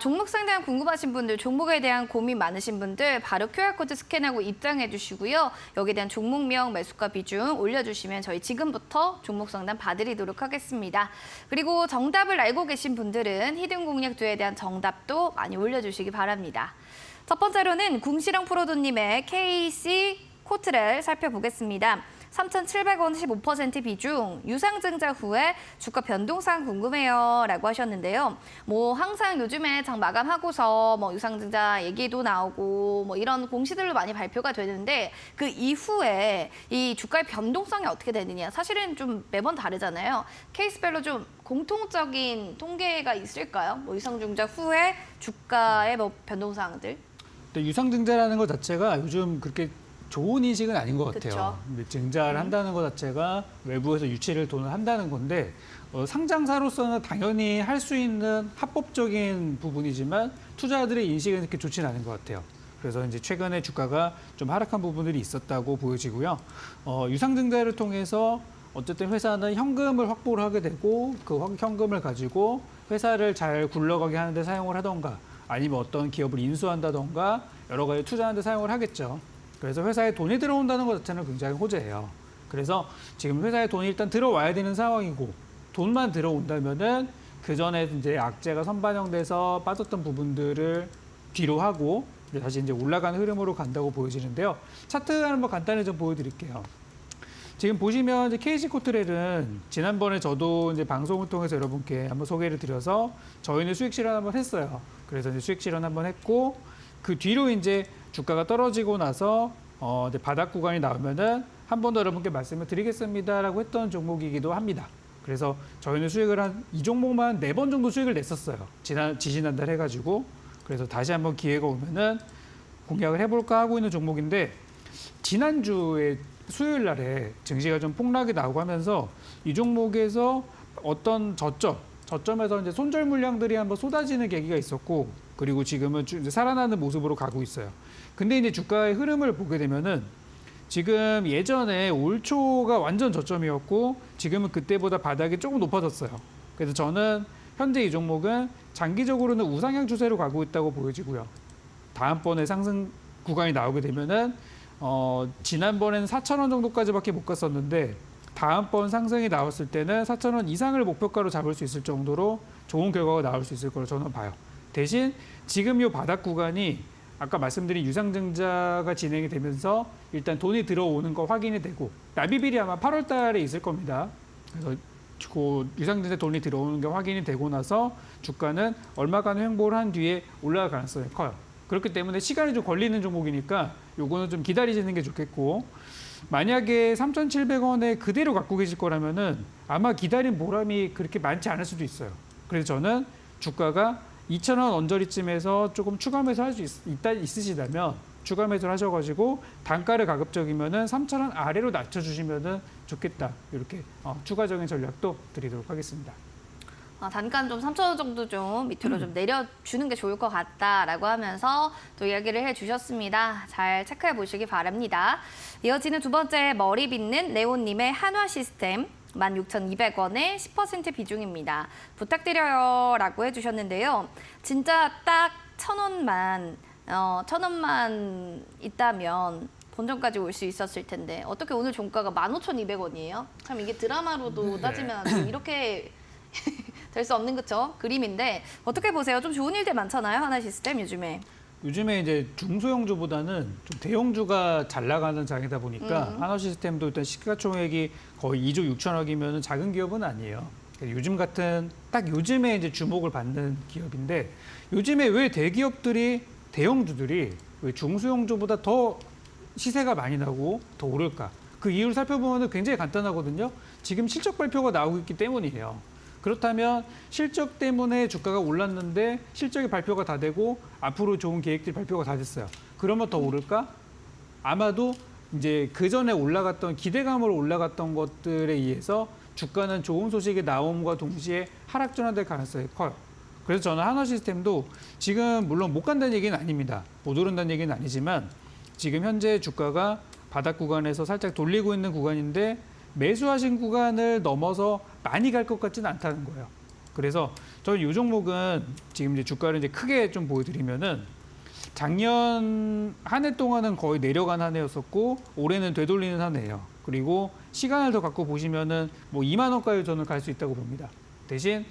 종목 상담 궁금하신 분들, 종목에 대한 고민 많으신 분들 바로 QR코드 스캔하고 입장해 주시고요. 여기에 대한 종목명, 매수가 비중 올려주시면 저희 지금부터 종목 상담 봐드리도록 하겠습니다. 그리고 정답을 알고 계신 분들은 히든 공략도에 대한 정답도 많이 올려주시기 바랍니다. 첫 번째로는 궁시렁 프로도님의 KC 코트를 살펴보겠습니다. 3,700원 15% 비중, 유상증자 후에 주가 변동사항 궁금해요 라고 하셨는데요. 뭐 항상 요즘에 장 마감하고서 뭐 유상증자 얘기도 나오고 뭐 이런 공시들로 많이 발표가 되는데 그 이후에 이 주가의 변동성이 어떻게 되느냐 사실은 좀 매번 다르잖아요. 케이스별로 좀 공통적인 통계가 있을까요? 뭐 유상증자 후에 주가의 뭐 변동사항들. 근데 유상증자라는 것 자체가 요즘 그렇게 좋은 인식은 아닌 것 같아요. 그쵸? 증자를 한다는 것 자체가 외부에서 유치를 돈을 한다는 건데 상장사로서는 당연히 할 수 있는 합법적인 부분이지만 투자자들의 인식은 그렇게 좋지는 않은 것 같아요. 그래서 이제 최근에 주가가 좀 하락한 부분들이 있었다고 보여지고요. 유상증자를 통해서 어쨌든 회사는 현금을 확보를 하게 되고 그 현금을 가지고 회사를 잘 굴러가게 하는 데 사용을 하던가 아니면 어떤 기업을 인수한다던가 여러 가지 투자하는 데 사용을 하겠죠. 그래서 회사에 돈이 들어온다는 것 자체는 굉장히 호재예요. 그래서 지금 회사에 돈이 일단 들어와야 되는 상황이고 돈만 들어온다면은 그 전에 이제 악재가 선반영돼서 빠졌던 부분들을 뒤로 하고 다시 이제 올라가는 흐름으로 간다고 보여지는데요. 차트 한번 간단히 좀 보여드릴게요. 지금 보시면 이제 KC 코트렐은 지난번에 저도 이제 방송을 통해서 여러분께 한번 소개를 드려서 저희는 수익 실현 한번 했어요. 그래서 이제 수익 실현 한번 했고 그 뒤로 이제 주가가 떨어지고 나서 이제 바닥 구간이 나오면은 한 번 더 여러분께 말씀을 드리겠습니다라고 했던 종목이기도 합니다. 그래서 저희는 수익을 한 이 종목만 4번 정도 수익을 냈었어요. 지지난달 해가지고 그래서 다시 한번 기회가 오면은 공략을 해볼까 하고 있는 종목인데 지난주에 수요일 날에 증시가 좀 폭락이 나오고 하면서 이 종목에서 어떤 저점에서 이제 손절 물량들이 한번 쏟아지는 계기가 있었고 그리고 지금은 이제 살아나는 모습으로 가고 있어요. 근데 이제 주가의 흐름을 보게 되면은 지금 예전에 올 초가 완전 저점이었고 지금은 그때보다 바닥이 조금 높아졌어요. 그래서 저는 현재 이 종목은 장기적으로는 우상향 추세로 가고 있다고 보여지고요. 다음번에 상승 구간이 나오게 되면은 지난번에는 4,000원 정도까지밖에 못 갔었는데 다음번 상승이 나왔을 때는 4,000원 이상을 목표가로 잡을 수 있을 정도로 좋은 결과가 나올 수 있을 거로 저는 봐요. 대신 지금 이 바닥 구간이 아까 말씀드린 유상증자가 진행이 되면서 일단 돈이 들어오는 거 확인이 되고 나비빌이 아마 8월 달에 있을 겁니다. 그래서 그 유상증자 돈이 들어오는 게 확인이 되고 나서 주가는 얼마간 횡보를 한 뒤에 올라갈 가능성이 커요. 그렇기 때문에 시간이 좀 걸리는 종목이니까 요거는 좀 기다리시는 게 좋겠고 만약에 3,700원에 그대로 갖고 계실 거라면은 아마 기다린 보람이 그렇게 많지 않을 수도 있어요. 그래서 저는 주가가 2,000원 언저리쯤에서 조금 추가 매수할 수 있으시다면 추가 매수를 하셔가지고 단가를 가급적이면은 3,000원 아래로 낮춰주시면은 좋겠다. 이렇게 추가적인 전략도 드리도록 하겠습니다. 단가는 좀 3,000원 정도 좀 밑으로 좀 내려주는 게 좋을 것 같다라고 하면서 또 이야기를 해주셨습니다. 잘 체크해 보시기 바랍니다. 이어지는 두 번째 머리 빗는 네온님의 한화 시스템 16,200원의 10% 비중입니다. 부탁드려요 라고 해주셨는데요. 진짜 딱 1,000원만 있다면 본전까지 올 수 있었을 텐데 어떻게 오늘 종가가 15,200원이에요? 참 이게 드라마로도 따지면 이렇게 될 수 없는 그림인데 어떻게 보세요? 좀 좋은 일들 많잖아요, 하나 시스템 요즘에. 요즘에 이제 중소형주보다는 좀 대형주가 잘 나가는 장이다 보니까 한화 시스템도 일단 시가총액이 거의 2조 6천억이면 작은 기업은 아니에요. 요즘 같은 딱 요즘에 이제 주목을 받는 기업인데 요즘에 왜 대형주들이 왜 중소형주보다 더 시세가 많이 나고 더 오를까? 그 이유를 살펴보면 굉장히 간단하거든요. 지금 실적 발표가 나오고 있기 때문이에요. 그렇다면 실적 때문에 주가가 올랐는데 실적이 발표가 다 되고 앞으로 좋은 계획들이 발표가 다 됐어요. 그러면 더 오를까? 아마도 이제 그 전에 올라갔던 기대감으로 올라갔던 것들에 의해서 주가는 좋은 소식이 나옴과 동시에 하락 전환될 가능성이 커요. 그래서 저는 한화 시스템도 지금 물론 못 간다는 얘기는 아닙니다. 못 오른다는 얘기는 아니지만 지금 현재 주가가 바닥 구간에서 살짝 돌리고 있는 구간인데 매수하신 구간을 넘어서 많이 갈 것 같지는 않다는 거예요. 그래서 저는 이 종목은 지금 이제 주가를 이제 크게 좀 보여드리면은 작년 한 해 동안은 거의 내려간 한 해였었고 올해는 되돌리는 한 해예요. 그리고 시간을 더 갖고 보시면은 뭐 2만 원까지 저는 갈 수 있다고 봅니다. 대신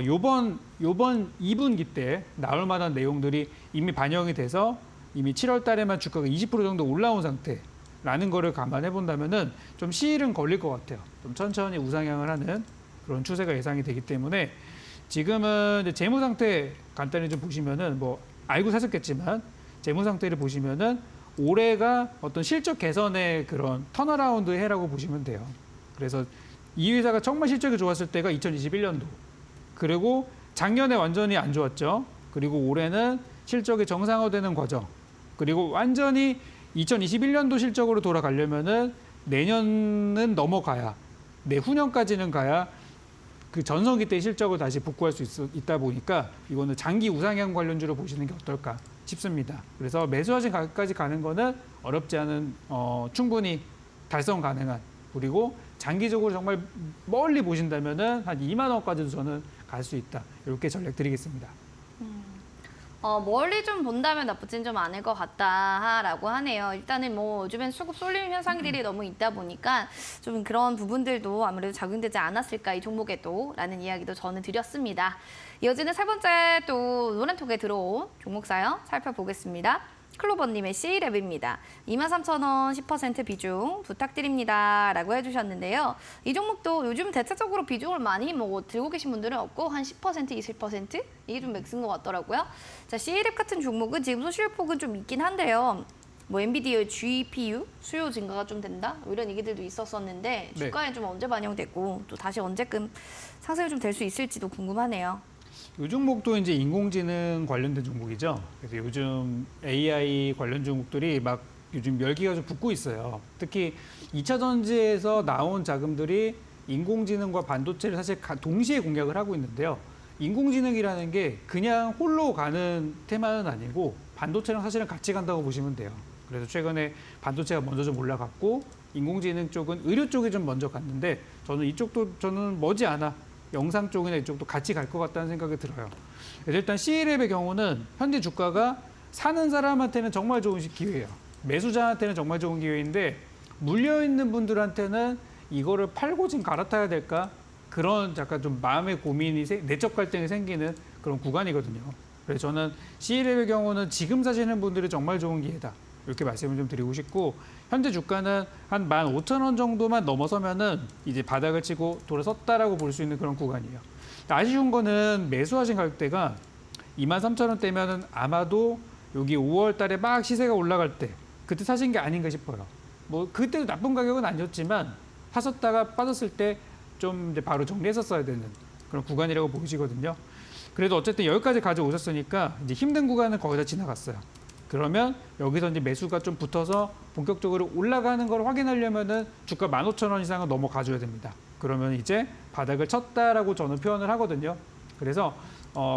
요번 2분기 때 나올 만한 내용들이 이미 반영이 돼서 이미 7월 달에만 주가가 20% 정도 올라온 상태라는 거를 감안해 본다면은 좀 시일은 걸릴 것 같아요. 좀 천천히 우상향을 하는 그런 추세가 예상이 되기 때문에 지금은 이제 재무 상태 간단히 좀 보시면은 뭐 알고 사셨겠지만 재무 상태를 보시면은 올해가 어떤 실적 개선의 그런 턴어라운드 해라고 보시면 돼요. 그래서 이 회사가 정말 실적이 좋았을 때가 2021년도. 그리고 작년에 완전히 안 좋았죠. 그리고 올해는 실적이 정상화되는 과정. 그리고 완전히 2021년도 실적으로 돌아가려면은 내년은 넘어가야 내후년까지는 가야 그 전성기 때 실적을 다시 복구할 수 있다 보니까 이거는 장기 우상향 관련주로 보시는 게 어떨까 싶습니다. 그래서 매수하신 가격까지 가는 거는 어렵지 않은 충분히 달성 가능한 그리고 장기적으로 정말 멀리 보신다면은 한 2만 원까지도 저는 갈 수 있다. 이렇게 전략 드리겠습니다. 멀리 좀 본다면 나쁘진 좀 않을 것 같다라고 하네요. 일단은 뭐 요즘엔 수급 쏠림 현상들이 너무 있다 보니까 좀 그런 부분들도 아무래도 적용되지 않았을까 이 종목에도 라는 이야기도 저는 드렸습니다. 이어지는 세 번째 또 노란톡에 들어온 종목사요 살펴보겠습니다. 클로버님의 C랩입니다. 23,000원 10% 비중 부탁드립니다. 라고 해주셨는데요. 이 종목도 요즘 대체적으로 비중을 많이 들고 계신 분들은 없고 한 10%, 20% 이게 좀 맥스인 것 같더라고요. 자, C랩 같은 종목은 지금 소실폭은 좀 있긴 한데요. 뭐 엔비디아의 GPU 수요 증가가 좀 된다? 뭐 이런 얘기들도 있었었는데 주가에 좀 언제 반영되고 또 다시 언제쯤 상승이 좀 될 수 있을지도 궁금하네요. 이 종목도 이제 인공지능 관련된 종목이죠. 그래서 요즘 AI 관련 종목들이 막 요즘 열기가 좀 붙고 있어요. 특히 2차 전지에서 나온 자금들이 인공지능과 반도체를 사실 동시에 공략을 하고 있는데요. 인공지능이라는 게 그냥 홀로 가는 테마는 아니고 반도체랑 사실은 같이 간다고 보시면 돼요. 그래서 최근에 반도체가 먼저 좀 올라갔고 인공지능 쪽은 의료 쪽이 좀 먼저 갔는데 저는 이쪽도 저는 머지않아 영상 쪽이나 이쪽도 같이 갈 것 같다는 생각이 들어요. 그래서 일단 C랩의 경우는 현재 주가가 사는 사람한테는 정말 좋은 기회예요. 매수자한테는 정말 좋은 기회인데 물려있는 분들한테는 이거를 팔고 지금 갈아타야 될까? 그런 약간 좀 마음의 고민이, 내적 갈등이 생기는 그런 구간이거든요. 그래서 저는 C랩의 경우는 지금 사시는 분들이 정말 좋은 기회다. 이렇게 말씀을 좀 드리고 싶고, 현재 주가는 한 15,000원 정도만 넘어서면은 이제 바닥을 치고 돌아섰다라고 볼 수 있는 그런 구간이에요. 아쉬운 거는 매수하신 가격대가 23,000원대면은 아마도 여기 5월 달에 막 시세가 올라갈 때 그때 사신 게 아닌가 싶어요. 뭐 그때도 나쁜 가격은 아니었지만 사셨다가 빠졌을 때 좀 이제 바로 정리했었어야 되는 그런 구간이라고 보이시거든요. 그래도 어쨌든 여기까지 가져오셨으니까 이제 힘든 구간은 거의 다 지나갔어요. 그러면 여기서 이제 매수가 좀 붙어서 본격적으로 올라가는 걸 확인하려면은 주가 15,000원 이상은 넘어가줘야 됩니다. 그러면 이제 바닥을 쳤다라고 저는 표현을 하거든요. 그래서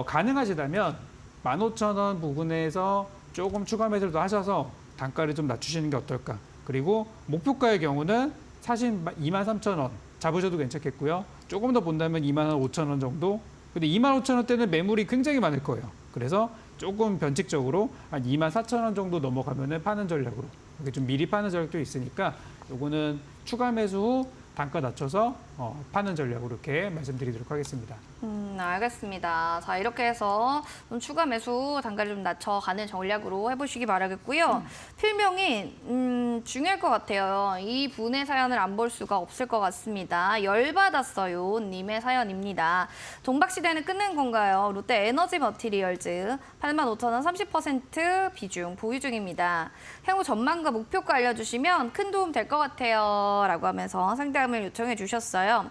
가능하시다면 15,000원 부근에서 조금 추가 매수를 더 하셔서 단가를 좀 낮추시는 게 어떨까. 그리고 목표가의 경우는 사신 23,000원 잡으셔도 괜찮겠고요. 조금 더 본다면 25,000원 정도. 근데 25,000원대는 매물이 굉장히 많을 거예요. 그래서 조금 변칙적으로 한 24,000원 정도 넘어가면은 파는 전략으로 이렇게 좀 미리 파는 전략도 있으니까 요거는 추가 매수 후 단가 낮춰서 파는 전략으로 이렇게 말씀드리도록 하겠습니다. 알겠습니다. 자, 이렇게 해서 좀 추가 매수 단가를 좀 낮춰가는 전략으로 해보시기 바라겠고요. 필명이 중요할 것 같아요. 이 분의 사연을 안 볼 수가 없을 것 같습니다. 열받았어요 님의 사연입니다. 동박시대는 끝낸 건가요? 롯데 에너지 머티리얼즈 85,000원 30% 비중 보유 중입니다. 향후 전망과 목표가 알려주시면 큰 도움 될 것 같아요 라고 하면서 상담을 요청해 주셨어요.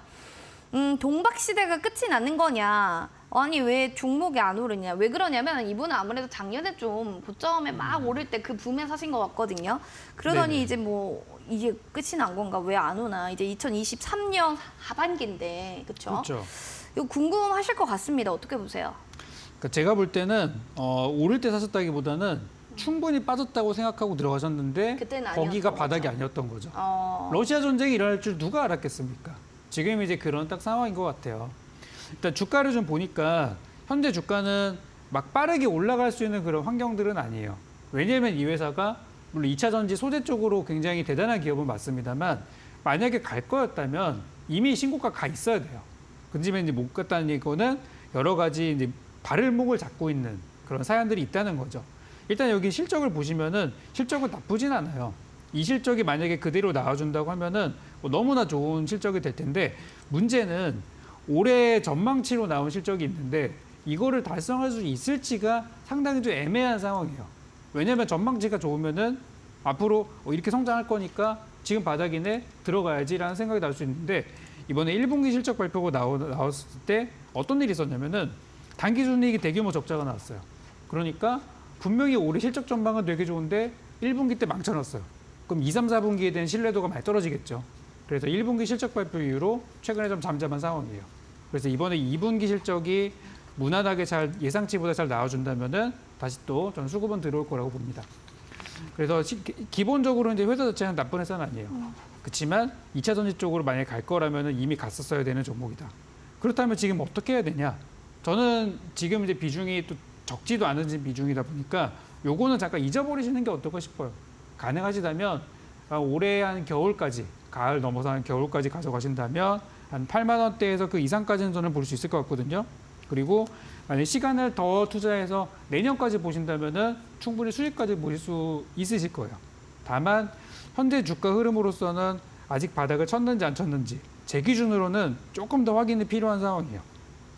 동박시대가 끝이 나는 거냐? 아니 왜 종목이 안 오르냐? 왜 그러냐면 이분은 아무래도 작년에 좀 고점에 막 오를 때 그 붐에 사신 것 같거든요. 그러더니 네네. 이제 뭐 이게 끝이 난 건가? 왜 안 오나? 이제 2023년 하반기인데 그렇죠? 그렇죠. 이거 궁금하실 것 같습니다. 어떻게 보세요? 그러니까 제가 볼 때는 오를 때 사셨다기보다는 충분히 빠졌다고 생각하고 들어가셨는데 그때는 거기가 아니었던 바닥이 거죠. 아니었던 거죠. 어... 러시아 전쟁이 일어날 줄 누가 알았겠습니까? 지금 이제 그런 딱 상황인 것 같아요. 일단 주가를 좀 보니까 현재 주가는 막 빠르게 올라갈 수 있는 그런 환경들은 아니에요. 왜냐하면 이 회사가 물론 2차 전지 소재 쪽으로 굉장히 대단한 기업은 맞습니다만 만약에 갈 거였다면 이미 신고가 가 있어야 돼요. 근데 이제 못 갔다는 거는 여러 가지 이제 발을목을 잡고 있는 그런 사연들이 있다는 거죠. 일단 여기 실적을 보시면은 실적은 나쁘진 않아요. 이 실적이 만약에 그대로 나와준다고 하면은 뭐 너무나 좋은 실적이 될 텐데 문제는 올해 전망치로 나온 실적이 있는데 이거를 달성할 수 있을지가 상당히 좀 애매한 상황이에요. 왜냐하면 전망치가 좋으면은 앞으로 이렇게 성장할 거니까 지금 바닥이네 들어가야지라는 생각이 날 수 있는데 이번에 1분기 실적 발표가 나왔을 때 어떤 일이 있었냐면은 당기순이익이 대규모 적자가 나왔어요. 그러니까 분명히 올해 실적 전망은 되게 좋은데 1분기 때 망쳐놨어요. 그럼 2, 3, 4분기에 대한 신뢰도가 많이 떨어지겠죠. 그래서 1분기 실적 발표 이후로 최근에 좀 잠잠한 상황이에요. 그래서 이번에 2분기 실적이 무난하게 잘 예상치보다 잘 나와준다면은 다시 또 저는 수급은 들어올 거라고 봅니다. 그래서 기본적으로 이제 회사 자체는 나쁜 회사는 아니에요. 그렇지만 2차 전지 쪽으로 만약에 갈 거라면은 이미 갔었어야 되는 종목이다. 그렇다면 지금 어떻게 해야 되냐? 저는 지금 이제 비중이 또 적지도 않은 비중이다 보니까 요거는 잠깐 잊어버리시는 게 어떨까 싶어요. 가능하시다면 올해 한 겨울까지, 가을 넘어서 한 겨울까지 가져가신다면 한 8만 원대에서 그 이상까지는 저는 볼 수 있을 것 같거든요. 그리고 만약 시간을 더 투자해서 내년까지 보신다면은 충분히 수익까지 보실 수 있으실 거예요. 다만 현재 주가 흐름으로서는 아직 바닥을 쳤는지 안 쳤는지 제 기준으로는 조금 더 확인이 필요한 상황이에요.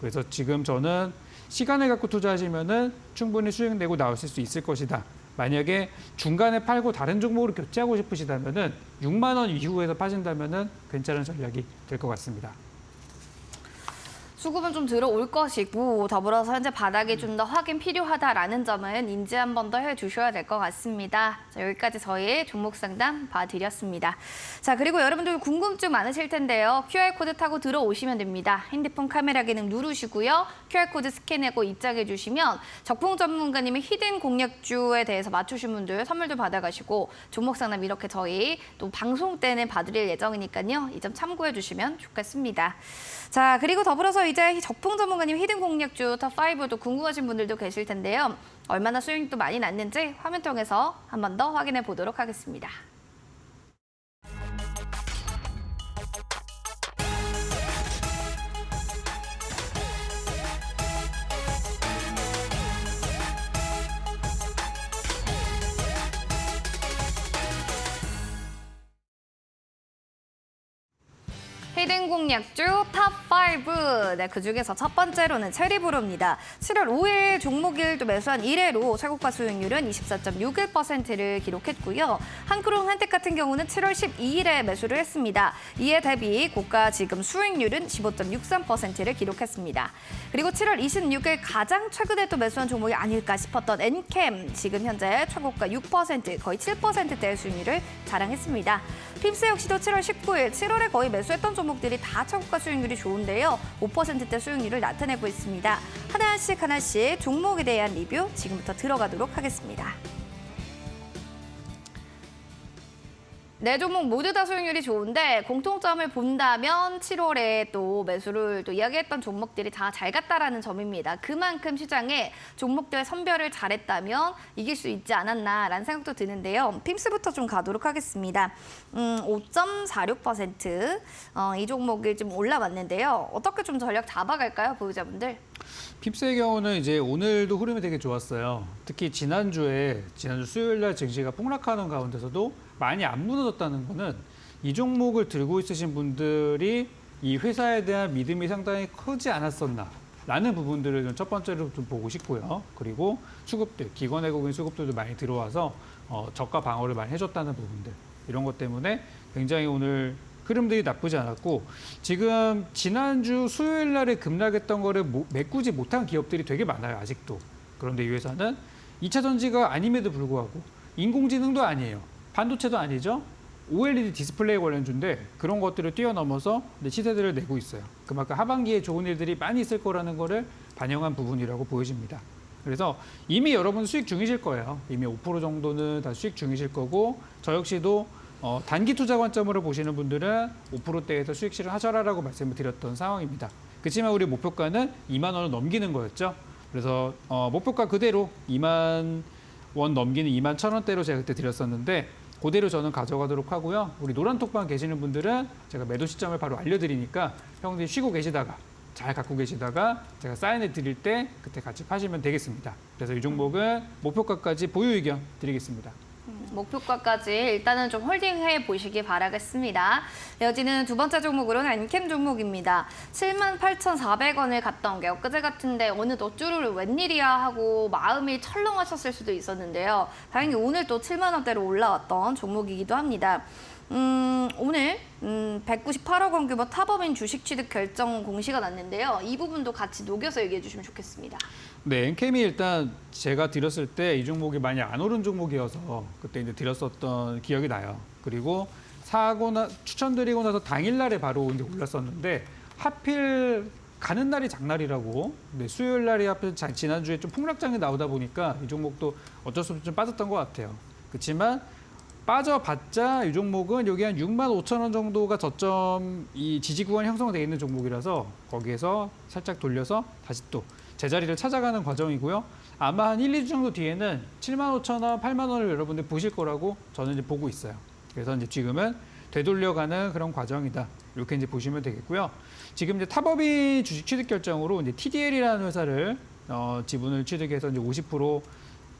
그래서 지금 저는 시간을 갖고 투자하시면은 충분히 수익 내고 나오실 수 있을 것이다. 만약에 중간에 팔고 다른 종목으로 교체하고 싶으시다면은 6만 원 이후에서 파신다면은 괜찮은 전략이 될 것 같습니다. 수급은 좀 들어올 것이고 더불어서 현재 바닥이 좀 더 확인 필요하다라는 점은 인지 한 번 더 해주셔야 될 것 같습니다. 자, 여기까지 저희 종목 상담 봐드렸습니다. 자, 그리고 여러분들 궁금증 많으실 텐데요. QR코드 타고 들어오시면 됩니다. 핸드폰 카메라 기능 누르시고요. QR코드 스캔하고 입장해 주시면 적봉 전문가님의 히든 공략주에 대해서 맞추신 분들 선물도 받아가시고 종목 상담 이렇게 저희 또 방송 때는 봐드릴 예정이니까요. 이 점 참고해 주시면 좋겠습니다. 자, 그리고 더불어서 이제 적풍 전문가님 히든 공략주 탑5도 궁금하신 분들도 계실 텐데요. 얼마나 수익도 많이 났는지 화면 통해서 한 번 더 확인해 보도록 하겠습니다. 히든 공략주 탑5. 네, 그중에서 첫 번째로는 체리브루입니다. 7월 5일 종목일도 매수한 이래로 최고가 수익률은 24.61%를 기록했고요. 한크론 한택 같은 경우는 7월 12일에 매수를 했습니다. 이에 대비 고가 지금 수익률은 15.63%를 기록했습니다. 그리고 7월 26일 가장 최근에 또 매수한 종목이 아닐까 싶었던 엔캠. 지금 현재 최고가 6%, 거의 7%대의 수익률을 자랑했습니다. 핍스 역시도 7월 19일, 7월에 거의 매수했던 종목들이 다 최고가 수익률이 좋은데요. 5%대 수익률을 나타내고 있습니다. 하나씩 종목에 대한 리뷰 지금부터 들어가도록 하겠습니다. 네 종목 모두 다 수익률이 좋은데 공통점을 본다면 7월에 또 매수를 또 이야기했던 종목들이 다 잘 갔다라는 점입니다. 그만큼 시장에 종목들 선별을 잘했다면 이길 수 있지 않았나라는 생각도 드는데요. 핌스부터 좀 가도록 하겠습니다. 5.46%. 이 종목이 좀 올라왔는데요. 어떻게 좀 전략 잡아갈까요, 보유자분들? 핍스의 경우는 이제 오늘도 흐름이 되게 좋았어요. 특히 지난주 수요일 날 증시가 폭락하는 가운데서도 많이 안 무너졌다는 거는 이 종목을 들고 있으신 분들이 이 회사에 대한 믿음이 상당히 크지 않았었나라는 부분들을 좀 첫 번째로 좀 보고 싶고요. 그리고 수급들, 기관 외국인 수급들도 많이 들어와서 저가 방어를 많이 해줬다는 부분들, 이런 것 때문에 굉장히 오늘 흐름들이 나쁘지 않았고, 지금 지난주 수요일 날에 급락했던 거를 메꾸지 못한 기업들이 되게 많아요, 아직도. 그런데 이 회사는 2차 전지가 아님에도 불구하고 인공지능도 아니에요. 반도체도 아니죠. OLED 디스플레이 관련주인데 그런 것들을 뛰어넘어서 시세들을 내고 있어요. 그만큼 하반기에 좋은 일들이 많이 있을 거라는 거를 반영한 부분이라고 보여집니다. 그래서 이미 여러분 수익 중이실 거예요. 이미 5% 정도는 다 수익 중이실 거고, 저 역시도 단기 투자 관점으로 보시는 분들은 5%대에서 수익 실현하셔라라고 말씀을 드렸던 상황입니다. 그렇지만 우리 목표가는 2만 원을 넘기는 거였죠. 그래서 목표가 그대로 2만 원 넘기는 2만 1,000원대로 제가 그때 드렸었는데 그대로 저는 가져가도록 하고요. 우리 노란톡방 계시는 분들은 제가 매도 시점을 바로 알려드리니까 형들이 쉬고 계시다가 잘 갖고 계시다가 제가 사인해 드릴 때 그때 같이 파시면 되겠습니다. 그래서 이 종목은 목표가까지 보유 의견 드리겠습니다. 목표가까지 일단은 좀 홀딩해 보시기 바라겠습니다. 이어지는 두 번째 종목으로는 엔캠 종목입니다. 78,400원을 갔던 게 엊그제 같은데 오늘 어쭈르르 웬일이야 하고 마음이 철렁하셨을 수도 있었는데요. 다행히 오늘 또 7만 원대로 올라왔던 종목이기도 합니다. 오늘 198억 원 규모 타법인 주식 취득 결정 공시가 났는데요. 이 부분도 같이 녹여서 얘기해 주시면 좋겠습니다. 네, 엔캠이 일단 제가 드렸을 때 이 종목이 많이 안 오른 종목이어서 그때 이제 드렸었던 기억이 나요. 그리고 추천드리고 나서 당일날에 바로 이제 올랐었는데 하필 가는 날이 장날이라고. 네, 수요일 날이 하필 지난주에 좀 폭락장이 나오다 보니까 이 종목도 어쩔 수 없이 좀 빠졌던 것 같아요. 그렇지만 빠져봤자 이 종목은 여기 한 6만 5천 원 정도가 저점 이 지지 구간 형성되어 있는 종목이라서 거기에서 살짝 돌려서 다시 또 제자리를 찾아가는 과정이고요. 아마 한 1, 2주 정도 뒤에는 7만 5천 원, 8만 원을 여러분들 보실 거라고 저는 이제 보고 있어요. 그래서 이제 지금은 되돌려가는 그런 과정이다. 이렇게 이제 보시면 되겠고요. 지금 이제 타법인 주식 취득 결정으로 이제 TDL이라는 회사를 지분을 취득해서 이제 50%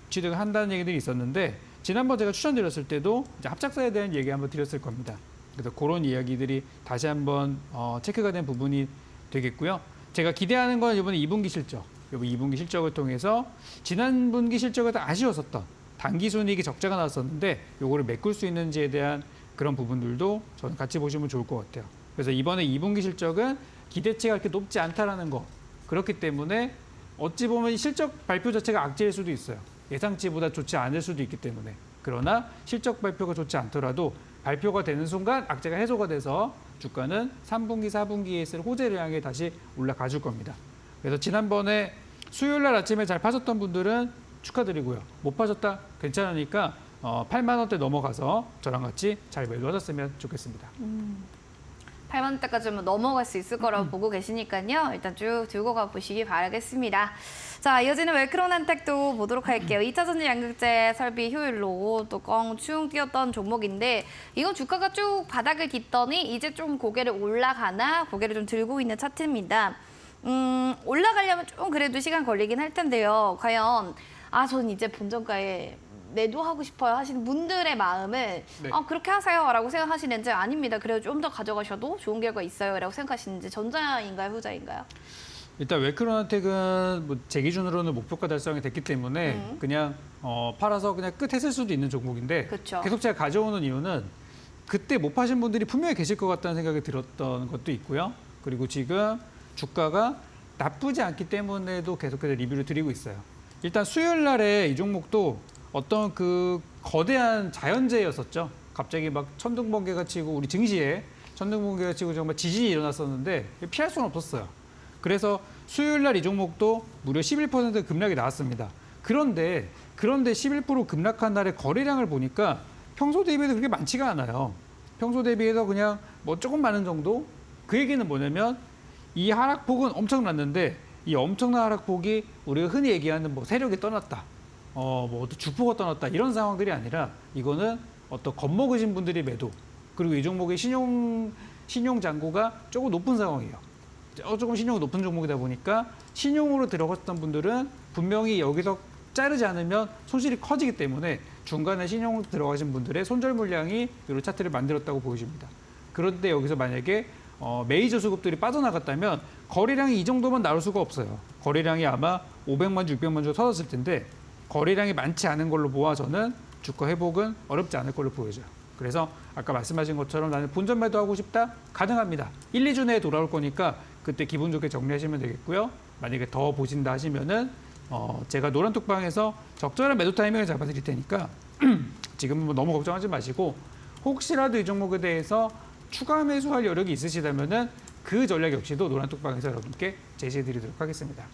취득을 한다는 얘기들이 있었는데, 지난번 제가 추천드렸을 때도 이제 합작사에 대한 얘기 한번 드렸을 겁니다. 그래서 그런 이야기들이 다시 한번 체크가 된 부분이 되겠고요. 제가 기대하는 건 이번에 2분기 실적. 이번 2분기 실적을 통해서 지난 분기 실적에 아쉬웠었던 단기 순이익이 적자가 나왔었는데 요거를 메꿀 수 있는지에 대한 그런 부분들도 저는 같이 보시면 좋을 것 같아요. 그래서 이번에 2분기 실적은 기대치가 그렇게 높지 않다라는 거. 그렇기 때문에 어찌 보면 실적 발표 자체가 악재일 수도 있어요. 예상치보다 좋지 않을 수도 있기 때문에. 그러나 실적 발표가 좋지 않더라도 발표가 되는 순간 악재가 해소가 돼서 주가는 3분기, 4분기에 있을 호재를 향해 다시 올라가 줄 겁니다. 그래서 지난번에 수요일 날 아침에 잘 파셨던 분들은 축하드리고요. 못 파셨다? 괜찮으니까 8만 원대 넘어가서 저랑 같이 잘 매도하셨으면 좋겠습니다. 8만 원대까지 넘어갈 수 있을 거라고 보고 계시니까요. 일단 쭉 들고 가보시기 바라겠습니다. 자, 이어지는 웰크론한택도 보도록 할게요. 2차 전지 양극재 설비 효율로 또 껑충 뛰었던 종목인데 이건 주가가 쭉 바닥을 딛더니 이제 좀 고개를 올라가나 고개를 좀 들고 있는 차트입니다. 올라가려면 좀 그래도 시간 걸리긴 할 텐데요. 과연 저는 이제 본전가에 매도하고 싶어요 하시는 분들의 마음을 네. 그렇게 하세요라고 생각하시는지 아닙니다. 그래도 좀 더 가져가셔도 좋은 결과 있어요라고 생각하시는지 전자인가요, 후자인가요? 일단 웰크론한택은 제 기준으로는 목표가 달성이 됐기 때문에 그냥 팔아서 그냥 끝 했을 수도 있는 종목인데 그쵸. 계속 제가 가져오는 이유는 그때 못 파신 분들이 분명히 계실 것 같다는 생각이 들었던 것도 있고요. 그리고 지금 주가가 나쁘지 않기 때문에도 계속해서 리뷰를 드리고 있어요. 일단 수요일 날에 이 종목도 어떤 그 거대한 자연재해였었죠. 갑자기 막 천둥번개가 치고 우리 증시에 천둥번개가 치고 정말 지진이 일어났었는데 피할 수는 없었어요. 그래서 수요일 날 이 종목도 무려 11% 급락이 나왔습니다. 그런데 11% 급락한 날의 거래량을 보니까 평소 대비해서 그렇게 많지가 않아요. 평소 대비해서 그냥 뭐 조금 많은 정도? 그 얘기는 뭐냐면 이 하락폭은 엄청났는데 이 엄청난 하락폭이 우리가 흔히 얘기하는 뭐 세력이 떠났다. 뭐 어떤 주포가 떠났다 이런 상황들이 아니라 이거는 어떤 겁먹으신 분들이 매도 그리고 이 종목의 신용 잔고가 조금 높은 상황이에요. 조금 신용이 높은 종목이다 보니까 신용으로 들어갔던 분들은 분명히 여기서 자르지 않으면 손실이 커지기 때문에 중간에 신용 들어가신 분들의 손절 물량이 이런 차트를 만들었다고 보여집니다. 그런데 여기서 만약에 메이저 수급들이 빠져나갔다면 거래량이 이 정도만 나올 수가 없어요. 거래량이 아마 500만 주, 600만 주 터졌을 텐데 거래량이 많지 않은 걸로 보아서는 주가 회복은 어렵지 않을 걸로 보여져요. 그래서 아까 말씀하신 것처럼 나는 본전 매도하고 싶다? 가능합니다. 1, 2주 내에 돌아올 거니까 그때 기분 좋게 정리하시면 되겠고요. 만약에 더 보신다 하시면은 제가 노란톡방에서 적절한 매도 타이밍을 잡아드릴 테니까 지금은 뭐 너무 걱정하지 마시고 혹시라도 이 종목에 대해서 추가 매수할 여력이 있으시다면은 그 전략 역시도 노란톡방에서 여러분께 제시해드리도록 하겠습니다.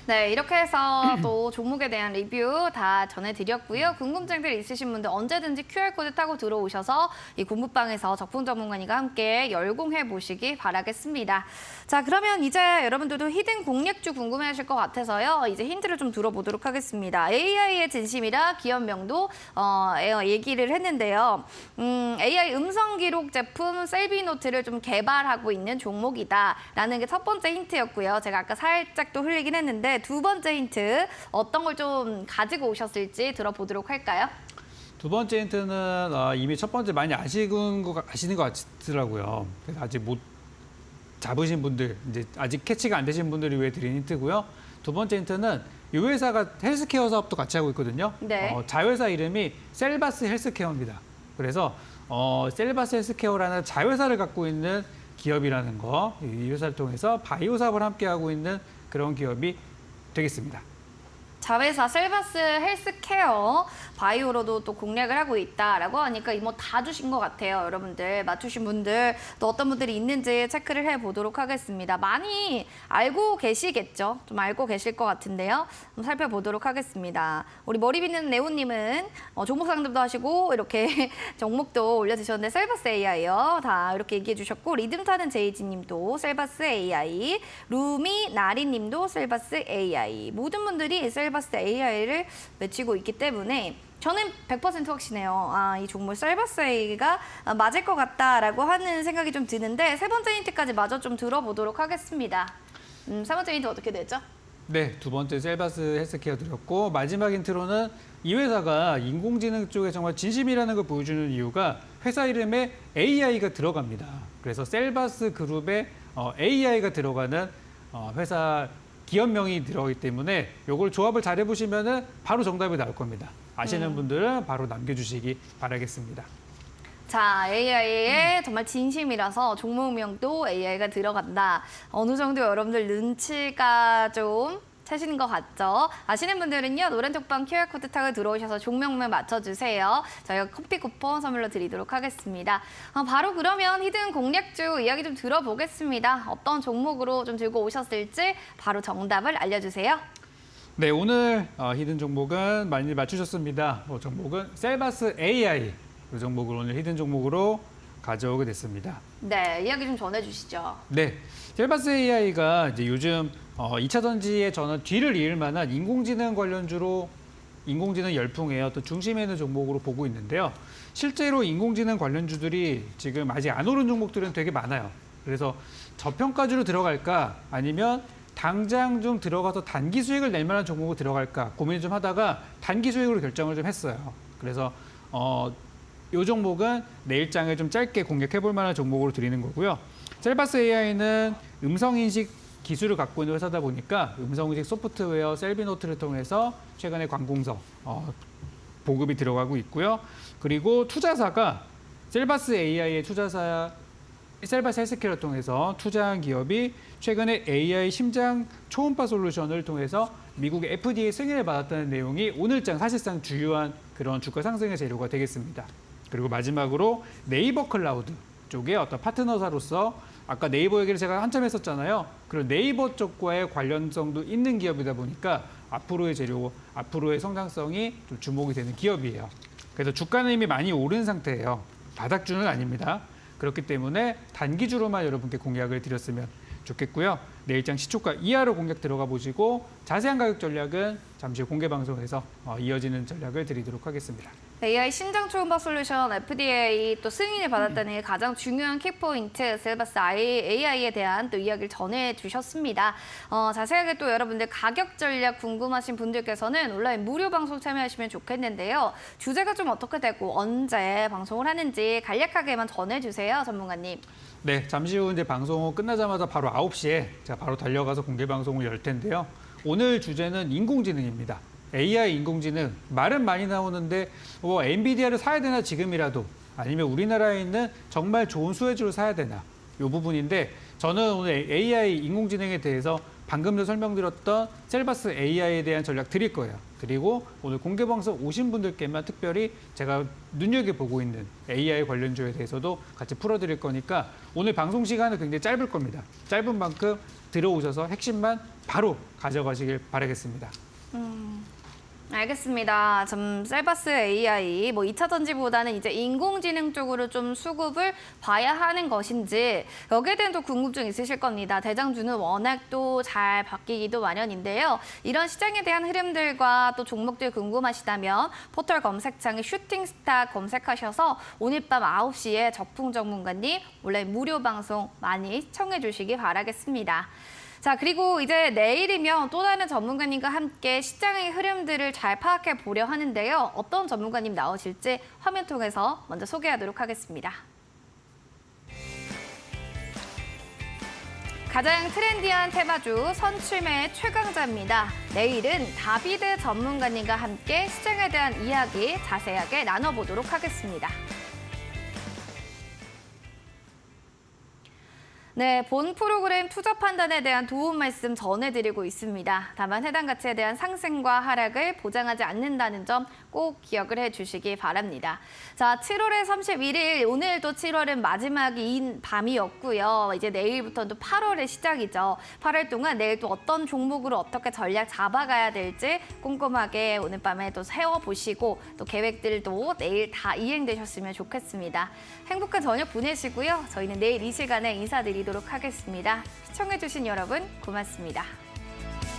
네, 이렇게 해서 또 종목에 대한 리뷰 다 전해드렸고요. 궁금증들 있으신 분들 언제든지 QR코드 타고 들어오셔서 이 공부방에서 적풍 전문가님과 함께 열공해 보시기 바라겠습니다. 자, 그러면 이제 여러분들도 히든 공략주 궁금해하실 것 같아서요. 이제 힌트를 좀 들어보도록 하겠습니다. AI의 진심이라 기업명도 얘기를 했는데요. AI 음성 기록 제품 셀비노트를 좀 개발하고 있는 종목이다라는 게 첫 번째 힌트였고요. 제가 아까 살짝 또 흘리긴 했는데 두 번째 힌트 어떤 걸 좀 가지고 오셨을지 들어보도록 할까요? 두 번째 힌트는 이미 첫 번째 많이 아시는 것 같더라고요. 그래서 아직 못 잡으신 분들, 이제 아직 캐치가 안 되신 분들을 위해 드린 힌트고요. 두 번째 힌트는 이 회사가 헬스케어 사업도 같이 하고 있거든요. 네. 자회사 이름이 셀바스 헬스케어입니다. 그래서 셀바스 헬스케어라는 자회사를 갖고 있는 기업이라는 거, 이 회사를 통해서 바이오 사업을 함께 하고 있는 그런 기업이 되겠습니다. 자회사 셀바스 헬스케어 바이오로도 또 공략을 하고 있다라고 하니까 뭐 다 주신 것 같아요. 여러분들 맞추신 분들 또 어떤 분들이 있는지 체크를 해보도록 하겠습니다. 많이 알고 계시겠죠? 좀 알고 계실 것 같은데요. 한번 살펴보도록 하겠습니다. 우리 머리 빗는 네오님은 종목 상담도 하시고 이렇게 종목도 올려주셨는데 셀바스 AI요. 다 이렇게 얘기해 주셨고 리듬 타는 제이지님도 셀바스 AI, 루미 나리님도 셀바스 AI. 모든 분들이 셀바스 AI를 외치고 있기 때문에 저는 100% 확신해요. 이 종목 셀바스 AI가 맞을 것 같다라고 하는 생각이 좀 드는데 세 번째 힌트까지 마저 좀 들어보도록 하겠습니다. 세 번째 힌트 어떻게 되죠? 네, 두 번째 셀바스 헬스케어 드렸고 마지막 힌트로는 이 회사가 인공지능 쪽에 정말 진심이라는 걸 보여주는 이유가 회사 이름에 AI가 들어갑니다. 그래서 셀바스 그룹에 AI가 들어가는 회사 기업명이 들어가기 때문에 이걸 조합을 잘 해보시면 바로 정답이 나올 겁니다. 아시는 분들은 바로 남겨주시기 바라겠습니다. 자, AI의 정말 진심이라서 종목명도 AI가 들어간다. 어느 정도 여러분들 눈치가 좀 채시는 것 같죠? 아시는 분들은요, 노란톡방 QR코드 타고 들어오셔서 종목명 맞춰주세요. 저희가 커피 쿠폰 선물로 드리도록 하겠습니다. 바로 그러면 히든 공략주 이야기 좀 들어보겠습니다. 어떤 종목으로 좀 들고 오셨을지 바로 정답을 알려주세요. 네, 오늘 히든 종목은 많이 맞추셨습니다. 종목은 셀바스 AI. 이 종목을 오늘 히든 종목으로 가져오게 됐습니다. 네, 이야기 좀 전해주시죠. 네, 셀바스 AI가 이제 요즘 2차 전지의 저는 뒤를 이을 만한 인공지능 관련주로 인공지능 열풍의 어떤 중심에 있는 종목으로 보고 있는데요. 실제로 인공지능 관련주들이 지금 아직 안 오른 종목들은 되게 많아요. 그래서 저평가주로 들어갈까 아니면 당장 좀 들어가서 단기 수익을 낼 만한 종목으로 들어갈까 고민을 좀 하다가 단기 수익으로 결정을 좀 했어요. 그래서 이 종목은 내일장에 좀 짧게 공략해 볼 만한 종목으로 드리는 거고요. 셀바스 AI는 음성인식 기술을 갖고 있는 회사다 보니까 음성인식 소프트웨어 셀비노트를 통해서 최근에 관공서 보급이 들어가고 있고요. 그리고 투자사가 셀바스 AI의 투자사 셀바스 헬스케어를 통해서 투자한 기업이 최근에 AI 심장 초음파 솔루션을 통해서 미국의 FDA 승인을 받았다는 내용이 오늘장 사실상 주요한 그런 주가 상승의 재료가 되겠습니다. 그리고 마지막으로 네이버 클라우드 쪽의 어떤 파트너사로서 아까 네이버 얘기를 제가 한참 했었잖아요. 그런 네이버 쪽과의 관련성도 있는 기업이다 보니까 앞으로의 재료, 앞으로의 성장성이 좀 주목이 되는 기업이에요. 그래서 주가는 이미 많이 오른 상태예요. 바닥주는 아닙니다. 그렇기 때문에 단기주로만 여러분께 공략을 드렸으면 좋겠고요. 내일장 시초가 이하로 공략 들어가 보시고 자세한 가격 전략은 잠시 후 공개 방송에서 이어지는 전략을 드리도록 하겠습니다. AI 심장 초음파 솔루션 FDA 또 승인을 받았다는 게 가장 중요한 키포인트 셀바스 AI에 대한 또 이야기를 전해주셨습니다. 자세하게 또 여러분들 가격 전략 궁금하신 분들께서는 온라인 무료 방송 참여하시면 좋겠는데요. 주제가 좀 어떻게 되고 언제 방송을 하는지 간략하게만 전해주세요, 전문가님. 네, 잠시 후 이제 방송 끝나자마자 바로 9시에 제가 바로 달려가서 공개 방송을 열 텐데요. 오늘 주제는 인공지능입니다. AI 인공지능 말은 많이 나오는데 엔비디아를 사야 되나 지금이라도 아니면 우리나라에 있는 정말 좋은 수혜주를 사야 되나 이 부분인데 저는 오늘 AI 인공지능에 대해서 방금 전 설명드렸던 셀바스 AI에 대한 전략 드릴 거예요. 그리고 오늘 공개 방송 오신 분들께만 특별히 제가 눈여겨보고 있는 AI 관련주에 대해서도 같이 풀어드릴 거니까 오늘 방송 시간은 굉장히 짧을 겁니다. 짧은 만큼 들어오셔서 핵심만 바로 가져가시길 바라겠습니다. 알겠습니다. 좀 셀바스 AI 2차 전지보다는 이제 인공지능 쪽으로 좀 수급을 봐야 하는 것인지 여기에 대한 또 궁금증 있으실 겁니다. 대장주는 워낙 또 잘 바뀌기도 마련인데요. 이런 시장에 대한 흐름들과 또 종목들 궁금하시다면 포털 검색창에 슈팅스타 검색하셔서 오늘 밤 9시에 적풍 전문가님 온라인 무료 방송 많이 시청해 주시기 바라겠습니다. 자, 그리고 이제 내일이면 또 다른 전문가님과 함께 시장의 흐름들을 잘 파악해 보려 하는데요. 어떤 전문가님 나오실지 화면 통해서 먼저 소개하도록 하겠습니다. 가장 트렌디한 테마주 선출매 최강자입니다. 내일은 다비드 전문가님과 함께 시장에 대한 이야기 자세하게 나눠보도록 하겠습니다. 네, 본 프로그램 투자 판단에 대한 도움 말씀 전해드리고 있습니다. 다만 해당 가치에 대한 상승과 하락을 보장하지 않는다는 점 꼭 기억을 해주시기 바랍니다. 자, 7월의 31일, 오늘도 7월은 마지막인 밤이었고요. 이제 내일부터는 또 8월의 시작이죠. 8월 동안 내일 또 어떤 종목으로 어떻게 전략 잡아가야 될지 꼼꼼하게 오늘 밤에 또 세워보시고 또 계획들도 내일 다 이행되셨으면 좋겠습니다. 행복한 저녁 보내시고요. 저희는 내일 이 시간에 인사드리도록 하겠습니다. 시청해주신 여러분 고맙습니다.